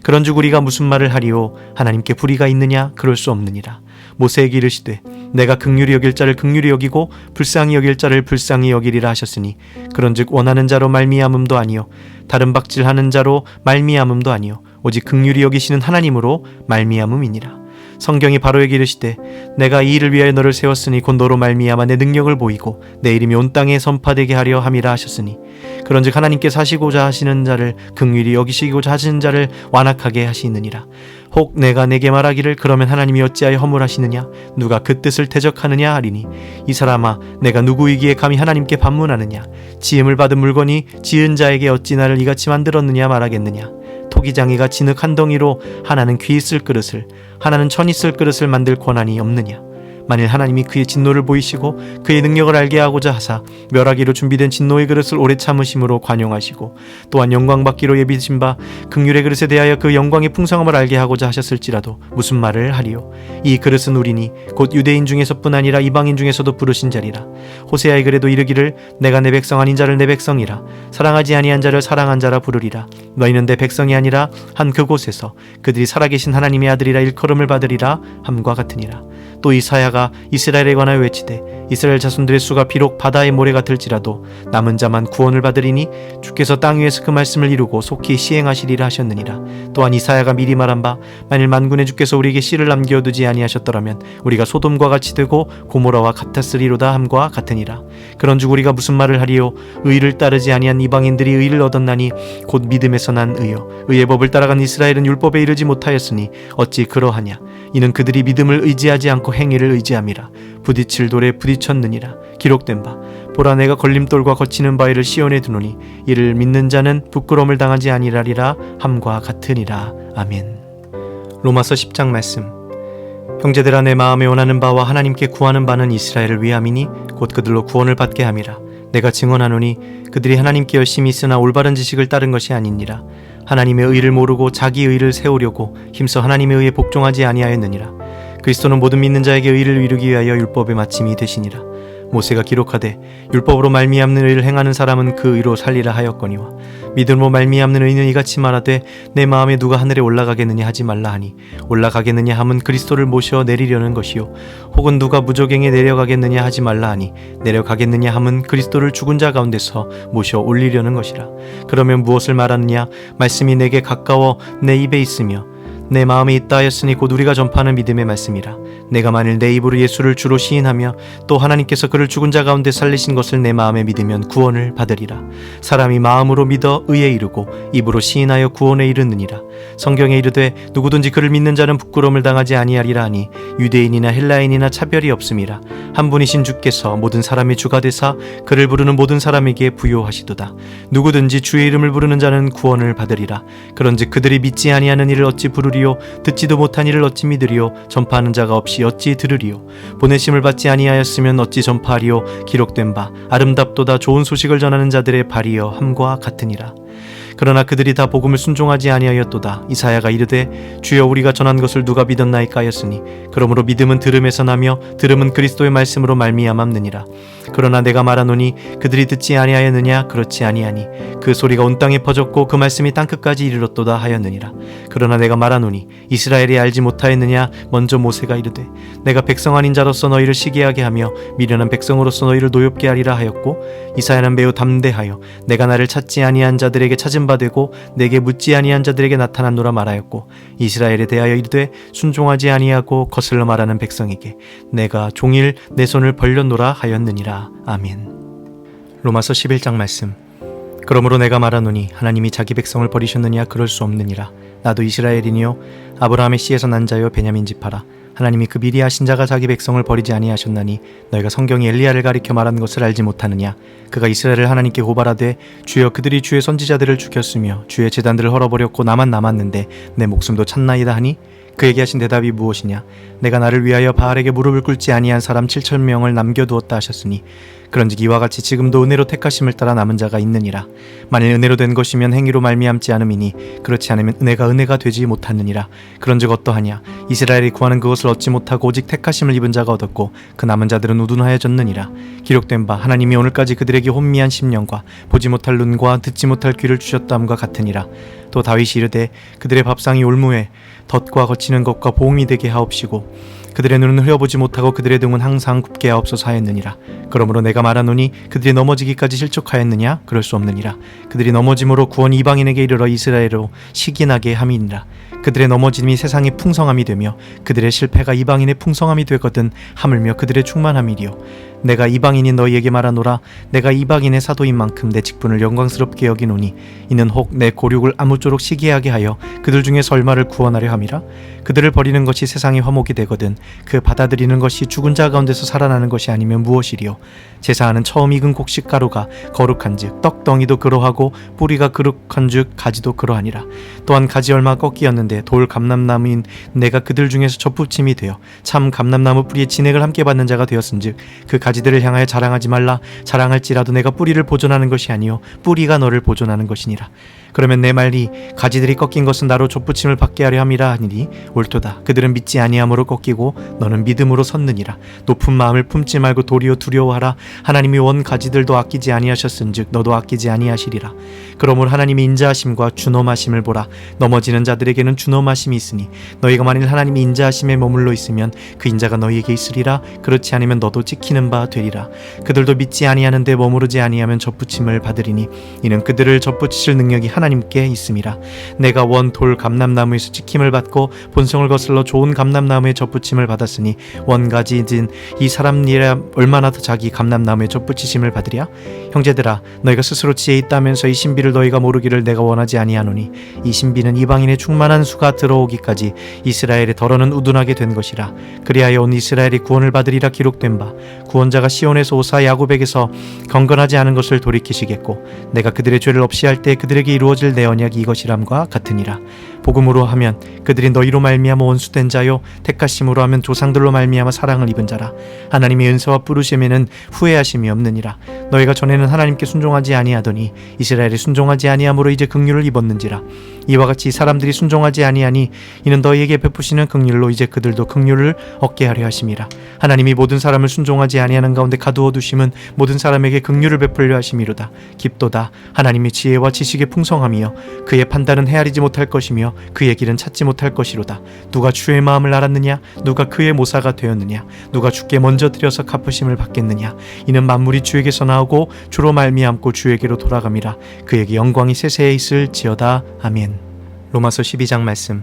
그런즉 우리가 무슨 말을 하리요? 하나님께 불의가 있느냐? 그럴 수 없느니라. 모세에게 이르시되 내가 긍휼히 여길 자를 긍휼히 여기고 불쌍히 여길 자를 불쌍히 여기리라 하셨으니 그런즉 원하는 자로 말미암음도 아니요 다른 박질하는 자로 말미암음도 아니요 오직 긍휼히 여기시는 하나님으로 말미암음이니라. 성경이 바로에게 이르시되 내가 이 일을 위하여 너를 세웠으니 곧 너로 말미암아 내 능력을 보이고 내 이름이 온 땅에 선파되게 하려 함이라 하셨으니 그런즉 하나님께서 하시고자 하시는 자를 긍휼히 여기시고자 하시는 자를 완악하게 하시느니라. 혹 내가 내게 말하기를 그러면 하나님이 어찌하여 허물하시느냐 누가 그 뜻을 대적하느냐 하리니 이 사람아 내가 누구이기에 감히 하나님께 반문하느냐 지음을 받은 물건이 지은 자에게 어찌 나를 이같이 만들었느냐 말하겠느냐. 토기장이가 진흙 한 덩이로 하나는 귀 있을 그릇을 하나는 천 있을 그릇을 만들 권한이 없느냐. 만일 하나님이 그의 진노를 보이시고 그의 능력을 알게 하고자 하사 멸하기로 준비된 진노의 그릇을 오래 참으심으로 관용하시고 또한 영광받기로 예비신 바 긍휼의 그릇에 대하여 그 영광의 풍성함을 알게 하고자 하셨을지라도 무슨 말을 하리요. 이 그릇은 우리니 곧 유대인 중에서뿐 아니라 이방인 중에서도 부르신 자리라. 호세아의 글에도 이르기를 내가 내 백성 아닌 자를 내 백성이라 사랑하지 아니한 자를 사랑한 자라 부르리라. 너희는 내 백성이 아니라 한 그곳에서 그들이 살아계신 하나님의 아들이라 일컬음을 받으리라 함과 같으니라. 또 이사야가 이스라엘에 관하여 외치되 이스라엘 자손들의 수가 비록 바다의 모래 같을지라도 남은 자만 구원을 받으리니 주께서 땅 위에서 그 말씀을 이루고 속히 시행하시리라 하셨느니라. 또한 이사야가 미리 말한 바 만일 만군의 주께서 우리에게 씨를 남겨두지 아니하셨더라면 우리가 소돔과 같이 되고 고모라와 같았으리로다 함과 같으니라. 그런즉 우리가 무슨 말을 하리요? 의를 따르지 아니한 이방인들이 의를 얻었나니 곧 믿음에서 난 의요 의의 법을 따라간 이스라엘은 율법에 이르지 못하였으니 어찌 그러하냐. 이는 그들이 믿음을 의지하지 않고 행위를 의지함이라. 부딪힐 돌에 부딪혔느니라. 기록된 바 보라 내가 걸림돌과 거치는 바위를 시온에 두노니 이를 믿는 자는 부끄러움을 당하지 아니하리라 함과 같으니라. 아멘. 로마서 10장 말씀. 형제들아 내 마음에 원하는 바와 하나님께 구하는 바는 이스라엘을 위함이니 곧 그들로 구원을 받게 함이라. 내가 증언하노니 그들이 하나님께 열심히 있으나 올바른 지식을 따른 것이 아니니라. 하나님의 의를 모르고 자기 의를 세우려고 힘써 하나님의 의에 복종하지 아니하였느니라. 그리스도는 모든 믿는 자에게 의를 이루기 위하여 율법의 마침이 되시니라. 모세가 기록하되 율법으로 말미암는 의를 행하는 사람은 그 의로 살리라 하였거니와 믿음으로 말미암는 의는 이같이 말하되 내 마음에 누가 하늘에 올라가겠느냐 하지 말라 하니 올라가겠느냐 함은 그리스도를 모셔 내리려는 것이요 혹은 누가 무저갱에 내려가겠느냐 하지 말라 하니 내려가겠느냐 함은 그리스도를 죽은 자 가운데서 모셔 올리려는 것이라. 그러면 무엇을 말하느냐? 말씀이 내게 가까워 내 입에 있으며 내 마음에 있다 하였으니 곧 우리가 전파하는 믿음의 말씀이라. 내가 만일 내 입으로 예수를 주로 시인하며 또 하나님께서 그를 죽은 자 가운데 살리신 것을 내 마음에 믿으면 구원을 받으리라. 사람이 마음으로 믿어 의에 이르고 입으로 시인하여 구원에 이르느니라. 성경에 이르되 누구든지 그를 믿는 자는 부끄러움을 당하지 아니하리라 하니 유대인이나 헬라인이나 차별이 없음이라. 한 분이신 주께서 모든 사람의 주가 되사 그를 부르는 모든 사람에게 부요하시도다. 누구든지 주의 이름을 부르는 자는 구원을 받으리라. 그런즉 그들이 믿지 아니하는 이를 어찌 부르리요? 모르리요 듣지도 못한 이를 어찌 믿으리요 전파하는 자가 없이 어찌 들으리요 보내심을 받지 아니하였으면 어찌 전파하리요 기록된 바 아름답도다 좋은 소식을 전하는 자들의 발이여 함과 같으니라. 그러나 그들이 다 복음을 순종하지 아니하였도다. 이사야가 이르되 주여 우리가 전한 것을 누가 믿었나이까 하였으니 그러므로 믿음은 들음에서 나며 들음은 그리스도의 말씀으로 말미암았느니라. 그러나 내가 말하노니 그들이 듣지 아니하였느냐 그렇지 아니하니 그 소리가 온 땅에 퍼졌고 그 말씀이 땅끝까지 이르렀도다 하였느니라. 그러나 내가 말하노니 이스라엘이 알지 못하였느냐 먼저 모세가 이르되 내가 백성 아닌 자로서 너희를 시기하게 하며 미련한 백성으로서 너희를 노엽게 하리라 하였고 이사야는 매우 담대하여 내가 나를 찾지 아니한 자들에게 찾은 바 되고 내게 묻지 아니한 자들에게 나타났노라 말하였고 이스라엘에 대하여 이르되 순종하지 아니하고 거슬러 말하는 백성에게 내가 종일 내 손을 벌렸노라 하였느니라. 아멘. 로마서 11장 말씀. 그러므로 내가 말하노니 하나님이 자기 백성을 버리셨느냐 그럴 수 없느니라. 나도 이스라엘이니요 아브라함의 씨에서 난 자여 베냐민 지파라. 하나님이 그 미리 하신 자가 자기 백성을 버리지 아니하셨나니 너희가 성경이 엘리야를 가리켜 말한 것을 알지 못하느냐. 그가 이스라엘을 하나님께 고발하되 주여 그들이 주의 선지자들을 죽였으며 주의 제단들을 헐어버렸고 나만 남았는데 내 목숨도 찾나이다 하니 그에게 하신 대답이 무엇이냐. 내가 나를 위하여 바알에게 무릎을 꿇지 아니한 사람 7,000명을 남겨두었다 하셨으니 그런즉 이와 같이 지금도 은혜로 택하심을 따라 남은 자가 있느니라. 만일 은혜로 된 것이면 행위로 말미암지 않음이니 그렇지 않으면 은혜가 되지 못하느니라. 그런즉 어떠하냐. 이스라엘이 구하는 그것을 얻지 못하고 오직 택하심을 입은 자가 얻었고 그 남은 자들은 우둔하여졌느니라. 기록된 바 하나님이 오늘까지 그들에게 혼미한 심령과 보지 못할 눈과 듣지 못할 귀를 주셨다함과 같으니라. 또 다윗이 이르되 그들의 밥상이 올무에 덫과 거치는 것과 보응이 되게 하옵시고 그들의 눈은 흘려보지 못하고 그들의 등은 항상 굽게 하옵소서 하였느니라. 그러므로 내가 말하노니 그들이 넘어지기까지 실족하였느냐 그럴 수 없느니라. 그들이 넘어짐으로 구원이 이방인에게 이르러 이스라엘로 시기나게 함이니라. 그들의 넘어짐이 세상의 풍성함이 되며 그들의 실패가 이방인의 풍성함이 되거든 하물며 그들의 충만함이리요. 내가 이방인인 너희에게 말하노라. 내가 이방인의 사도인 만큼 내 직분을 영광스럽게 여기노니 이는 혹 내 고륙을 아무쪼록 시기하게 하여 그들 중에서 얼마를 구원하려 함이라. 그들을 버리는 것이 세상의 화목이 되거든 그 받아들이는 것이 죽은 자 가운데서 살아나는 것이 아니면 무엇이리요. 제사하는 처음 익은 곡식 가루가 거룩한즉 떡덩이도 그러하고 뿌리가 거룩한즉 가지도 그러하니라. 또한 가지 얼마 꺾이었는데 돌 감람나무인 내가 그들 중에서 젖붙임이 되어 참 감람나무 뿌리에 진액을 함께 받는 자가 되었은즉 그 가지들을 향하여 자랑하지 말라. 자랑할지라도 내가 뿌리를 보존하는 것이 아니요 뿌리가 너를 보존하는 것이니라. 그러면 내 말이 가지들이 꺾인 것은 나로 젖붙임을 받게 하려 함이라 하니니 옳도다. 그들은 믿지 아니함으로 꺾이고 너는 믿음으로 섰느니라. 높은 마음을 품지 말고 도리어 두려워하라. 하나님이 원 가지들도 아끼지 아니하셨은즉 너도 아끼지 아니하시리라. 그러므로 하나님이 인자하심과 준엄하심을 보라. 넘어지는 자들에게는 준엄하심이 있으니 너희가 만일 하나님이 인자하심에 머물러 있으면 그 인자가 너희에게 있으리라. 그렇지 않으면 너도 찍히는 바 되리라. 그들도 믿지 아니하는데 머무르지 아니하면 젖붙임을 받으리니 이는 그들을 젖붙이실 능력이 하나님께 있음이라. 내가 원 돌 감람나무에서 찍힘을 받고 본성을 거슬러 좋은 감람나무에 젖붙임을 받았으니 원가지진 이 사람이라 얼마나 더 자기 감람나무에 젖붙이심을 받으랴. 형제들아 너희가 스스로 지혜 있다면서 이 신비를 너희가 모르기를 내가 원하지 아니하노니 이 신비는 이방인의 충만한 수가 들어오기까지 이스라엘의 덜어는 우둔하게 된 것이라. 그리하여 온 이스라엘이 구원을 받으리라. 기록된 바 구원자가 시온에서 오사 야곱에게서 경건하지 않은 것을 돌이키시겠고 내가 그들의 죄를 없이 할 때 그들에게 이루어질 내 언약이 이것이람과 같으니라. 복음으로 하면 그들이 너희로 말미암아 원수된 자요 택하심으로 하면 조상들로 말미암아 사랑을 입은 자라. 하나님의 은사와 부르심에는 후회하심이 없느니라. 너희가 전에는 하나님께 순종하지 아니하더니 이스라엘이 순종하지 아니함으로 이제 긍휼을 입었는지라. 이와 같이 사람들이 순종하지 아니하니 이는 너희에게 베푸시는 긍휼로 이제 그들도 긍휼을 얻게 하려 하심이라. 하나님이 모든 사람을 순종하지 아니하는 가운데 가두어 두심은 모든 사람에게 긍휼을 베풀려 하심이로다. 깊도다. 하나님의 지혜와 지식의 풍성함이여 그의 판단은 헤아리지 못할 것이며 그의 길은 찾지 못할 것이로다. 누가 주의 마음을 알았느냐. 누가 그의 모사가 되었느냐. 누가 주께 먼저 드려서 갚으심을 받겠느냐. 이는 만물이 주에게서 나오고 주로 말미암고 주에게로 돌아감이라. 그에게 영광이 세세에 있을지어다. 아멘. 로마서 12장 말씀.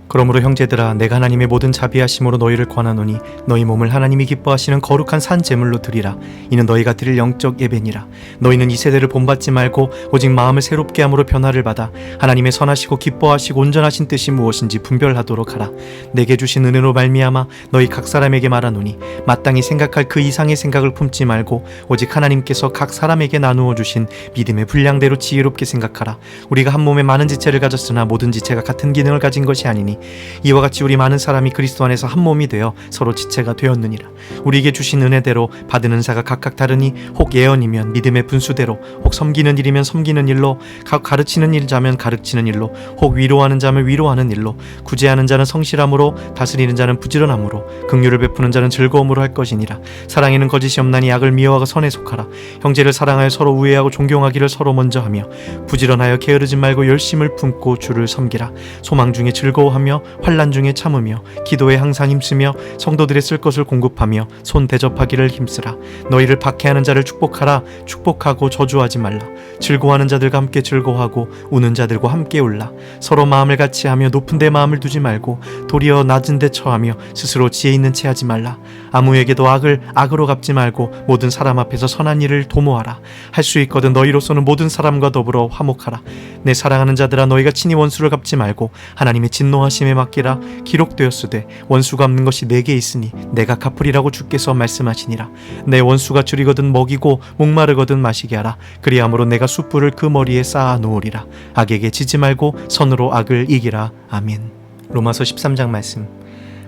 그러므로 형제들아 내가 하나님의 모든 자비하심으로 너희를 권하노니 너희 몸을 하나님이 기뻐하시는 거룩한 산 제물로 드리라. 이는 너희가 드릴 영적 예배니라. 너희는 이 세대를 본받지 말고 오직 마음을 새롭게 함으로 변화를 받아 하나님의 선하시고 기뻐하시고 온전하신 뜻이 무엇인지 분별하도록 하라. 내게 주신 은혜로 말미암아 너희 각 사람에게 말하노니 마땅히 생각할 그 이상의 생각을 품지 말고 오직 하나님께서 각 사람에게 나누어 주신 믿음의 분량대로 지혜롭게 생각하라. 우리가 한 몸에 많은 지체를 가졌으나 모든 지체가 같은 기능을 가진 것이 아니니 이와 같이 우리 많은 사람이 그리스도 안에서 한 몸이 되어 서로 지체가 되었느니라. 우리에게 주신 은혜대로 받은 은사가 각각 다르니 혹 예언이면 믿음의 분수대로, 혹 섬기는 일이면 섬기는 일로, 가르치는 일자면 가르치는 일로, 혹 위로하는 자면 위로하는 일로, 구제하는 자는 성실함으로, 다스리는 자는 부지런함으로, 긍휼을 베푸는 자는 즐거움으로 할 것이니라. 사랑에는 거짓이 없나니 악을 미워하고 선에 속하라. 형제를 사랑하여 서로 우애하고 존경하기를 서로 먼저 하며, 부지런하여 게으르지 말고 열심을 품고 주를 섬기라. 소망 중에 즐거워하며 환난 중에 참으며 기도에 항상 힘쓰며 성도들의 쓸 것을 공급하며 손 대접하기를 힘쓰라. 너희를 박해하는 자를 축복하라. 축복하고 저주하지 말라. 즐거워하는 자들과 함께 즐거워하고 우는 자들과 함께 울라. 서로 마음을 같이 하며 높은 데 마음을 두지 말고 도리어 낮은 데 처하며 스스로 지혜 있는 채 하지 말라. 아무에게도 악을 악으로 갚지 말고 모든 사람 앞에서 선한 일을 도모하라. 할 수 있거든 너희로서는 모든 사람과 더불어 화목하라. 내 사랑하는 자들아, 너희가 친히 원수를 갚지 말고 하나님의 진노하심에 맡기라. 기록되었으되 원수 갚는 것이 내게 있으니 내가 갚으리라고 주께서 말씀하시니라. 내 원수가 줄이거든 먹이고 목마르거든 마시게 하라. 그리함으로 내가 숯불을 그 머리에 쌓아 놓으리라. 악에게 지지 말고 선으로 악을 이기라. 아멘. 로마서 13장 말씀.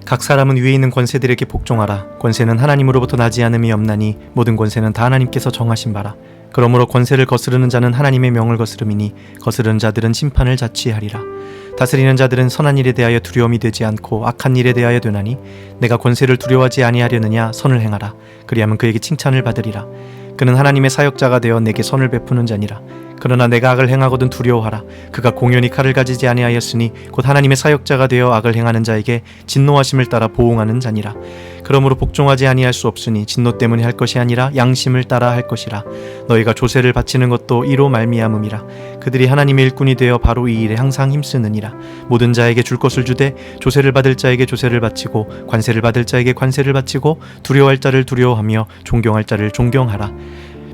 각 사람은 위에 있는 권세들에게 복종하라. 권세는 하나님으로부터 나지 않음이 없나니 모든 권세는 다 하나님께서 정하신 바라. 그러므로 권세를 거스르는 자는 하나님의 명을 거스름이니 거스르는 자들은 심판을 자취하리라. 다스리는 자들은 선한 일에 대하여 두려움이 되지 않고 악한 일에 대하여 되나니 내가 권세를 두려워하지 아니하려느냐. 선을 행하라. 그리하면 그에게 칭찬을 받으리라. 그는 하나님의 사역자가 되어 내게 선을 베푸는 자니라. 그러나 내가 악을 행하거든 두려워하라. 그가 공연히 칼을 가지지 아니하였으니 곧 하나님의 사역자가 되어 악을 행하는 자에게 진노하심을 따라 보응하는 자니라. 그러므로 복종하지 아니할 수 없으니 진노 때문에 할 것이 아니라 양심을 따라 할 것이라. 너희가 조세를 바치는 것도 이로 말미암음이라. 그들이 하나님의 일꾼이 되어 바로 이 일에 항상 힘쓰느니라. 모든 자에게 줄 것을 주되 조세를 받을 자에게 조세를 바치고 관세를 받을 자에게 관세를 바치고 두려워할 자를 두려워하며 존경할 자를 존경하라.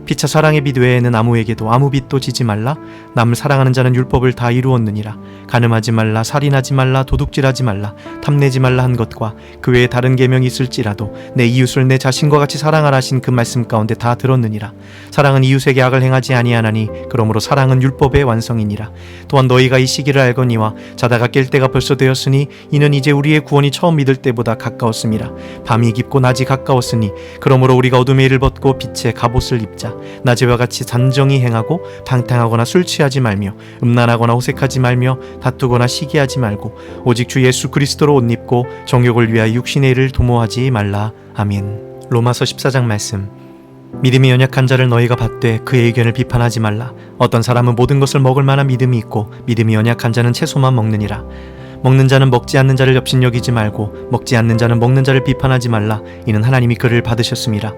피차 사랑의 빛 외에는 아무에게도 아무 빛도 지지 말라. 남을 사랑하는 자는 율법을 다 이루었느니라. 간음하지 말라, 살인하지 말라, 도둑질하지 말라, 탐내지 말라 한 것과 그 외에 다른 계명이 있을지라도 내 이웃을 내 자신과 같이 사랑하라 하신 그 말씀 가운데 다 들었느니라. 사랑은 이웃에게 악을 행하지 아니하나니 그러므로 사랑은 율법의 완성이니라. 또한 너희가 이 시기를 알거니와 자다가 깰 때가 벌써 되었으니 이는 이제 우리의 구원이 처음 믿을 때보다 가까웠음이라. 밤이 깊고 낮이 가까웠으니 그러므로 우리가 어둠의 일을 벗고 빛의 갑옷을 입자. 낮에와 같이 단정히 행하고 방탕하거나 술 취하지 말며 음란하거나 호색하지 말며 다투거나 시기하지 말고 오직 주 예수 그리스도로 옷 입고 정욕을 위하여 육신의 일을 도모하지 말라. 아멘. 로마서 14장 말씀. 믿음이 연약한 자를 너희가 받되 그의 의견을 비판하지 말라. 어떤 사람은 모든 것을 먹을 만한 믿음이 있고 믿음이 연약한 자는 채소만 먹느니라. 먹는 자는 먹지 않는 자를 업신여기지 말고 먹지 않는 자는 먹는 자를 비판하지 말라. 이는 하나님이 그를 받으셨음이라.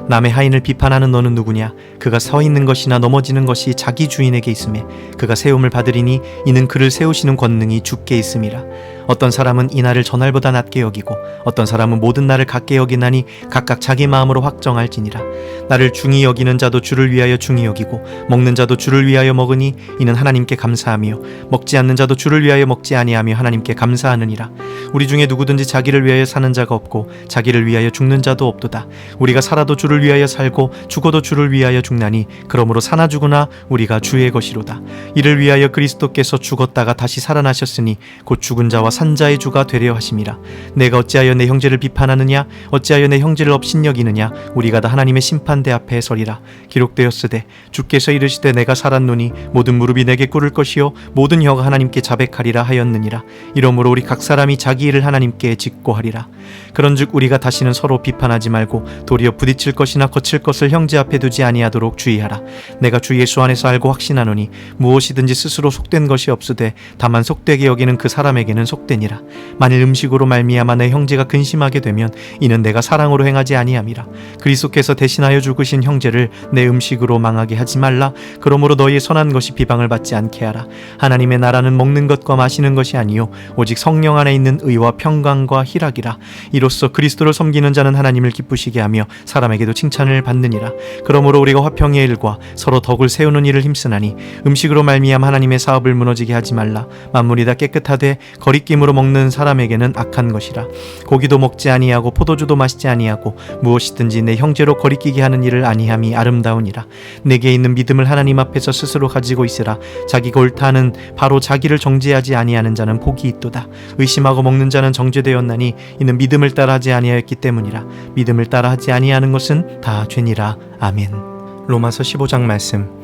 남의 하인을 비판하는 너는 누구냐? 그가 서 있는 것이나 넘어지는 것이 자기 주인에게 있음에 그가 세움을 받으리니 이는 그를 세우시는 권능이 주께 있음이라. 어떤 사람은 이 날을 전날보다 낮게 여기고 어떤 사람은 모든 날을 같게 여기나니 각각 자기 마음으로 확정할지니라. 나를 중히 여기는 자도 주를 위하여 중히 여기고 먹는 자도 주를 위하여 먹으니 이는 하나님께 감사하며 먹지 않는 자도 주를 위하여 먹지 아니하며 하나님께 감사하느니라. 우리 중에 누구든지 자기를 위하여 사는 자가 없고 자기를 위하여 죽는 자도 없도다. 우리가 살아도 주를 위하여 살고 죽어도 주를 위하여 죽나니 그러므로 사나 죽으나 우리가 주의 것이로다. 이를 위하여 그리스도께서 죽었다가 다시 살아나셨으니 곧 죽은 자와 산 자의 주가 되려 하심이라. 내가 어찌하여 내 형제를 비판하느냐? 어찌하여 내 형제를 업신여기느냐? 우리가 다 하나님의 심판대 앞에 서리라. 기록되었으되 주께서 이르시되 내가 살았노니 모든 무릎이 내게 꿇을 것이요 모든 혀가 하나님께 자백하리라 하였느니라. 이러므로 우리 각 사람이 자기 일을 하나님께 직고하리라. 그런즉 우리가 다시는 서로 비판하지 말고 도리어 부딪힐 것이나 거칠 것을 형제 앞에 두지 아니하도록 주의하라. 내가 주 예수 안에서 알고 확신하노니 무엇이든지 스스로 속된 것이 없으되 다만 속되게 여기는 그 사람에게는 속되니라. 만일 음식으로 말미암아 내 형제가 근심하게 되면 이는 내가 사랑으로 행하지 아니함이라. 그리스도께서 대신하여 죽으신 형제를 내 음식으로 망하게 하지 말라. 그러므로 너희의 선한 것이 비방을 받지 않게 하라. 하나님의 나라는 먹는 것과 마시는 것이 아니요 오직 성령 안에 있는 의와 평강과 희락이라. 이로써 그리스도를 섬기는 자는 하나님을 기쁘시게 하며 사람에게도 칭찬을 받느니라. 그러므로 우리가 화평의 일과 서로 덕을 세우는 일을 힘쓰나니 음식으로 말미암아 하나님의 사업을 무너지게 하지 말라. 만물이 다 깨끗하되 거리낌 거리낌으로 먹는 사람에게는 악한 것이라. 고기도 먹지 아니하고 포도주도 마시지 아니하고 무엇이든지 내 형제로 거리끼게 하는 일을 아니함이 아름다우니라. 내게 있는 믿음을 하나님 앞에서 스스로 가지고 있으라. 자기가 옳다 하는 바로 자기를 정죄하지 아니하는 자는 복이 있도다. 의심하고 먹는 자는 정죄되었나니 이는 믿음을 따라 하지 아니하였기 때문이라. 믿음을 따라 하지 아니하는 것은 다 죄니라. 아멘. 로마서 15장 말씀.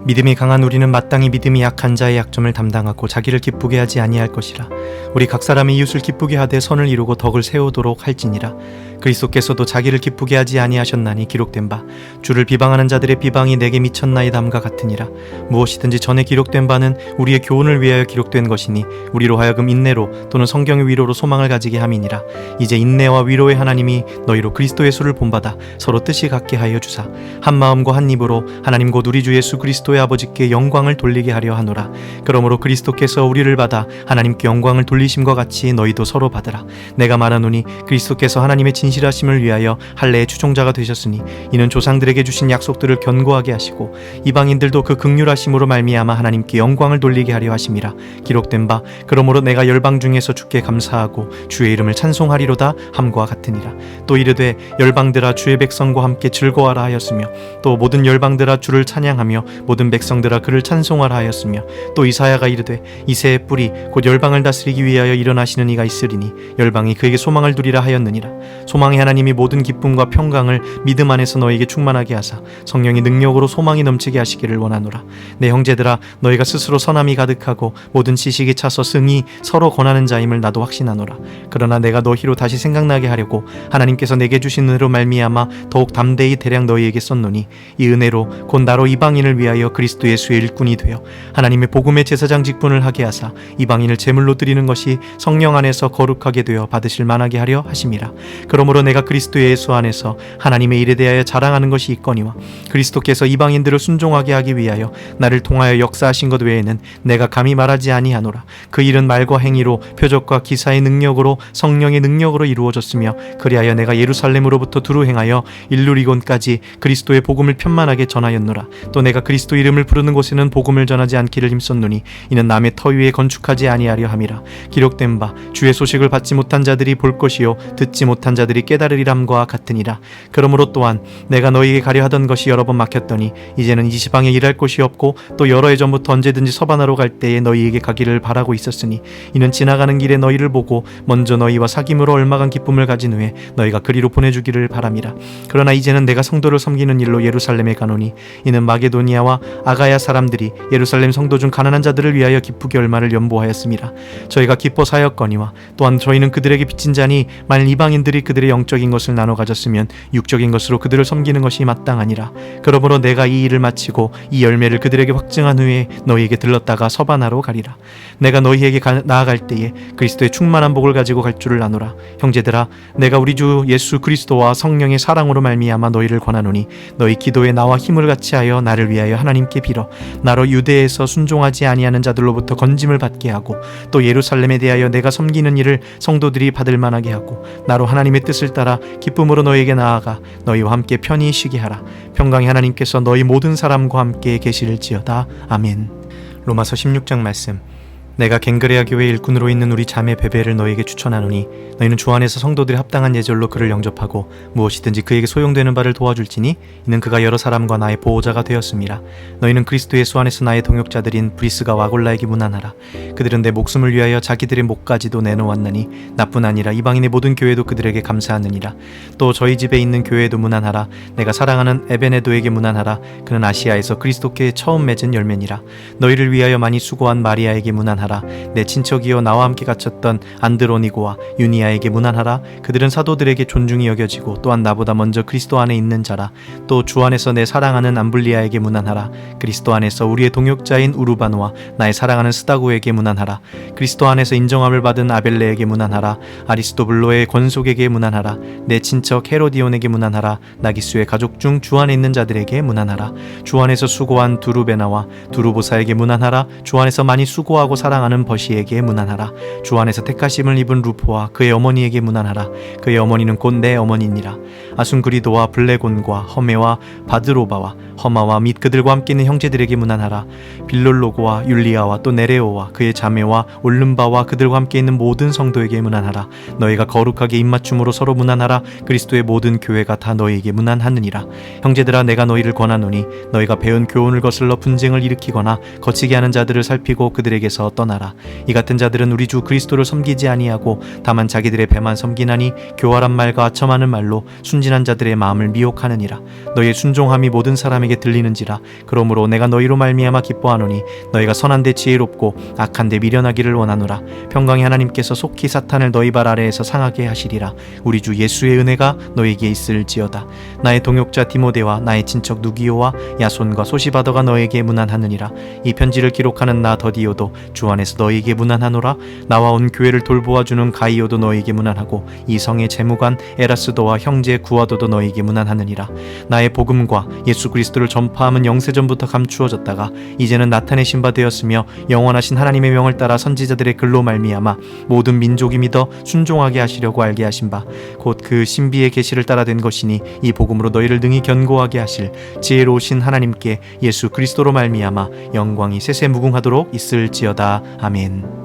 믿음이 강한 우리는 마땅히 믿음이 약한 자의 약점을 담당하고 자기를 기쁘게 하지 아니할 것이라. 우리 각 사람이 이웃을 기쁘게 하되 선을 이루고 덕을 세우도록 할지니라. 그리스도께서도 자기를 기쁘게 하지 아니하셨나니 기록된 바 주를 비방하는 자들의 비방이 내게 미쳤나이다함과 같으니라. 무엇이든지 전에 기록된 바는 우리의 교훈을 위하여 기록된 것이니 우리로 하여금 인내로 또는 성경의 위로로 소망을 가지게 함이니라. 이제 인내와 위로의 하나님이 너희로 그리스도 예수를 본받아 서로 뜻이 같게 하여 주사 한 마음과 한 입으로 하나님 곧 우리 주 예수 그리스도의 아버지께 영광을 돌리게 하려 하노라. 그러므로 그리스도께서 우리를 받아 하나님께 영광을 돌리심과 같이 너희도 서로 받으라. 내가 말하노니 그리스도께서 하나님의 진실하심을 위하여 할례의 추종자가 되셨으니 이는 조상들에게 주신 약속들을 견고하게 하시고 이방인들도 그 긍휼하심으로 말미암아 하나님께 영광을 돌리게 하려 하심이라. 기록된 바 그러므로 내가 열방 중에서 주께 감사하고 주의 이름을 찬송하리로다 함과 같으니라. 또 이르되 열방들아 주의 백성과 함께 즐거워하라 하였으며 또 모든 열방들아 주를 찬양하며 모든 백성들아 그를 찬송하라 하였으며 또 이사야가 이르되 이새의 뿌리 곧 열방을 다스리기 위하여 일어나시는 이가 있으리니 열방이 그에게 소망을 두리라 하였느니라. 소망의 하나님이 모든 기쁨과 평강을 믿음 안에서 너희에게 충만하게 하사 성령의 능력으로 소망이 넘치게 하시기를 원하노라. 내 형제들아 너희가 스스로 선함이 가득하고 모든 지식이 차서 승히 서로 권하는 자임을 나도 확신하노라. 그러나 내가 너희로 다시 생각나게 하려고 하나님께서 내게 주신 은혜로 말미암아 더욱 담대히 대량 너희에게 썼노니 이 은혜로 곧 나로 이방인을 위하여 그리스도 예수의 일꾼이 되어 하나님의 복음의 제사장 직분을 하게 하사 이방인을 제물로 드리는 것이 성령 안에서 거룩하게 되어 받으실 만하게 하려 하심이라. 그러므로 내가 그리스도 예수 안에서 하나님의 일에 대하여 자랑하는 것이 있거니와 그리스도께서 이방인들을 순종하게 하기 위하여 나를 통하여 역사하신 것 외에는 내가 감히 말하지 아니하노라. 그 일은 말과 행위로 표적과 기사의 능력으로 성령의 능력으로 이루어졌으며 그리하여 내가 예루살렘으로부터 두루 행하여 일루리곤까지 그리스도의 복음을 편만하게 전하였노라. 또 내가 그리스도 이름을 부르는 곳에는 복음을 전하지 않기를 힘썼노니 이는 남의 터 위에 건축하지 아니하려 함이라. 기록된 바 주의 소식을 받지 못한 자들이 볼 것이요 듣지 못한 자들이 깨달으리람과 같으니라. 그러므로 또한 내가 너희에게 가려 하던 것이 여러 번 막혔더니 이제는 이 지방에 일할 곳이 없고 또 여러 해 전부터 언제든지 서반하러 갈 때에 너희에게 가기를 바라고 있었으니 이는 지나가는 길에 너희를 보고 먼저 너희와 사귐으로 얼마간 기쁨을 가진 후에 너희가 그리로 보내주기를 바람이라. 그러나 이제는 내가 성도를 섬기는 일로 예루살렘에 가노니 이는 마게도니아와 아가야 사람들이 예루살렘 성도 중 가난한 자들을 위하여 기쁘게 얼마를 연보하였음이라. 저희가 기뻐 사였거니와 또한 저희는 그들에게 빚진 자니 만일 이방인들이 그들의 영적인 것을 나눠 가졌으면 육적인 것으로 그들을 섬기는 것이 마땅하니라. 그러므로 내가 이 일을 마치고 이 열매를 그들에게 확증한 후에 너희에게 들렀다가 서반하러 가리라. 내가 너희에게 나아갈 때에 그리스도의 충만한 복을 가지고 갈 줄을 아노라. 형제들아 내가 우리 주 예수 그리스도와 성령의 사랑으로 말미암아 너희를 권하노니 너희 기도에 나와 힘을 같이 하여 나를 위하여 하나님께 빌어 나로 유대에서 순종하지 아니하는 자들로부터 건짐을 받게 하고 또 예루살렘에 대하여 내가 섬기는 일을 성도들이 받을 만하게 하고 나로 하나님의 뜻을 따라 기쁨으로 너희에게 나아가 너희와 함께 편히 쉬게 하라. 평강의 하나님께서 너희 모든 사람과 함께 계실지어다. 아멘. 로마서 16장 말씀. 내가 갱그레아 교회 일꾼으로 있는 우리 자매 베베를 너희에게 추천하노니 너희는 주 안에서 성도들이 합당한 예절로 그를 영접하고 무엇이든지 그에게 소용되는 바를 도와줄지니 이는 그가 여러 사람과 나의 보호자가 되었음이라. 너희는 그리스도 예수 안에서 나의 동역자들인 브리스가 와골라에게 문안하라. 그들은 내 목숨을 위하여 자기들의 목까지도 내놓았나니 나뿐 아니라 이방인의 모든 교회도 그들에게 감사하느니라. 또 저희 집에 있는 교회도 문안하라. 내가 사랑하는 에베네도에게 문안하라. 그는 아시아에서 그리스도께 처음 맺은 열매니라. 너희를 위하여 많이 수고한 마리아에게 문안하라. 내 친척이요 나와 함께 갇혔던 안드로니고와 유니아에게 문안하라. 그들은 사도들에게 존중이 여겨지고 또한 나보다 먼저 그리스도 안에 있는 자라. 또 주 안에서 내 사랑하는 암블리아에게 문안하라. 그리스도 안에서 우리의 동역자인 우르바노와 나의 사랑하는 스다고에게 문안하라. 그리스도 안에서 인정함을 받은 아벨레에게 문안하라. 아리스토블로의 권속에게 문안하라. 내 친척 헤로디온에게 문안하라. 나기수의 가족 중 주 안에 있는 자들에게 문안하라. 주 안에서 수고한 두루베나와 두루보사에게 문안하라. 주 안에서 많이 수고하고 사랑 사랑하는 버시에게 문안하라. 주 안에서 택하심을 입은 루포와 그의 어머니에게 문안하라. 그의 어머니는 곧 내 어머니니라. 아순그리도와 블레곤과 허메와 바드로바와 허마와 및 그들과 함께 있는 형제들에게 문안하라. 빌롤로고와 율리아와 또 네레오와 그의 자매와 올름바와 그들과 함께 있는 모든 성도에게 문안하라. 너희가 거룩하게 입맞춤으로 서로 문안하라. 그리스도의 모든 교회가 다 너희에게 문안하느니라. 형제들아, 내가 너희를 권하노니 너희가 배운 교훈을 거슬러 분쟁을 일으키거나 거치게 하는 자들을 살피고 그들에게서 떠나라. 이 같은 자들은 우리 주 그리스도를 섬기지 아니하고 다만 자기들의 배만 섬기나니 교활한 말과 아첨하는 말로 순진한 자들의 마음을 미혹하느니라. 너희의 순종함이 모든 사람에게 들리는지라. 그러므로 내가 너희로 말미암아 기뻐하노니 너희가 선한데 지혜롭고 악한데 미련하기를 원하노라. 평강의 하나님께서 속히 사탄을 너희 발 아래에서 상하게 하시리라. 우리 주 예수의 은혜가 너희에게 있을지어다. 나의 동역자 디모데와 나의 친척 누기오와 야손과 소시바더가 너에게 문안하느니라. 이 편지를 기록하는 나 더디오도 주 안에서 너희에게 문안하노라. 나와 온 교회를 돌보아주는 가이오도 너희에게 문안하고 이 성의 재무관 에라스도와 형제 구아도도 너희에게 문안하느니라. 나의 복음과 예수 그리스도를 전파함은 영세전부터 감추어졌다가 이제는 나타내신 바 되었으며 영원하신 하나님의 명을 따라 선지자들의 글로 말미암아 모든 민족이 믿어 순종하게 하시려고 알게 하신 바 곧 그 신비의 계시를 따라 된 것이니 이 복음으로 너희를 능히 견고하게 하실 지혜로우신 하나님께 예수 그리스도로 말미암아 영광이 세세 무궁하도록 있을지어다. 아멘.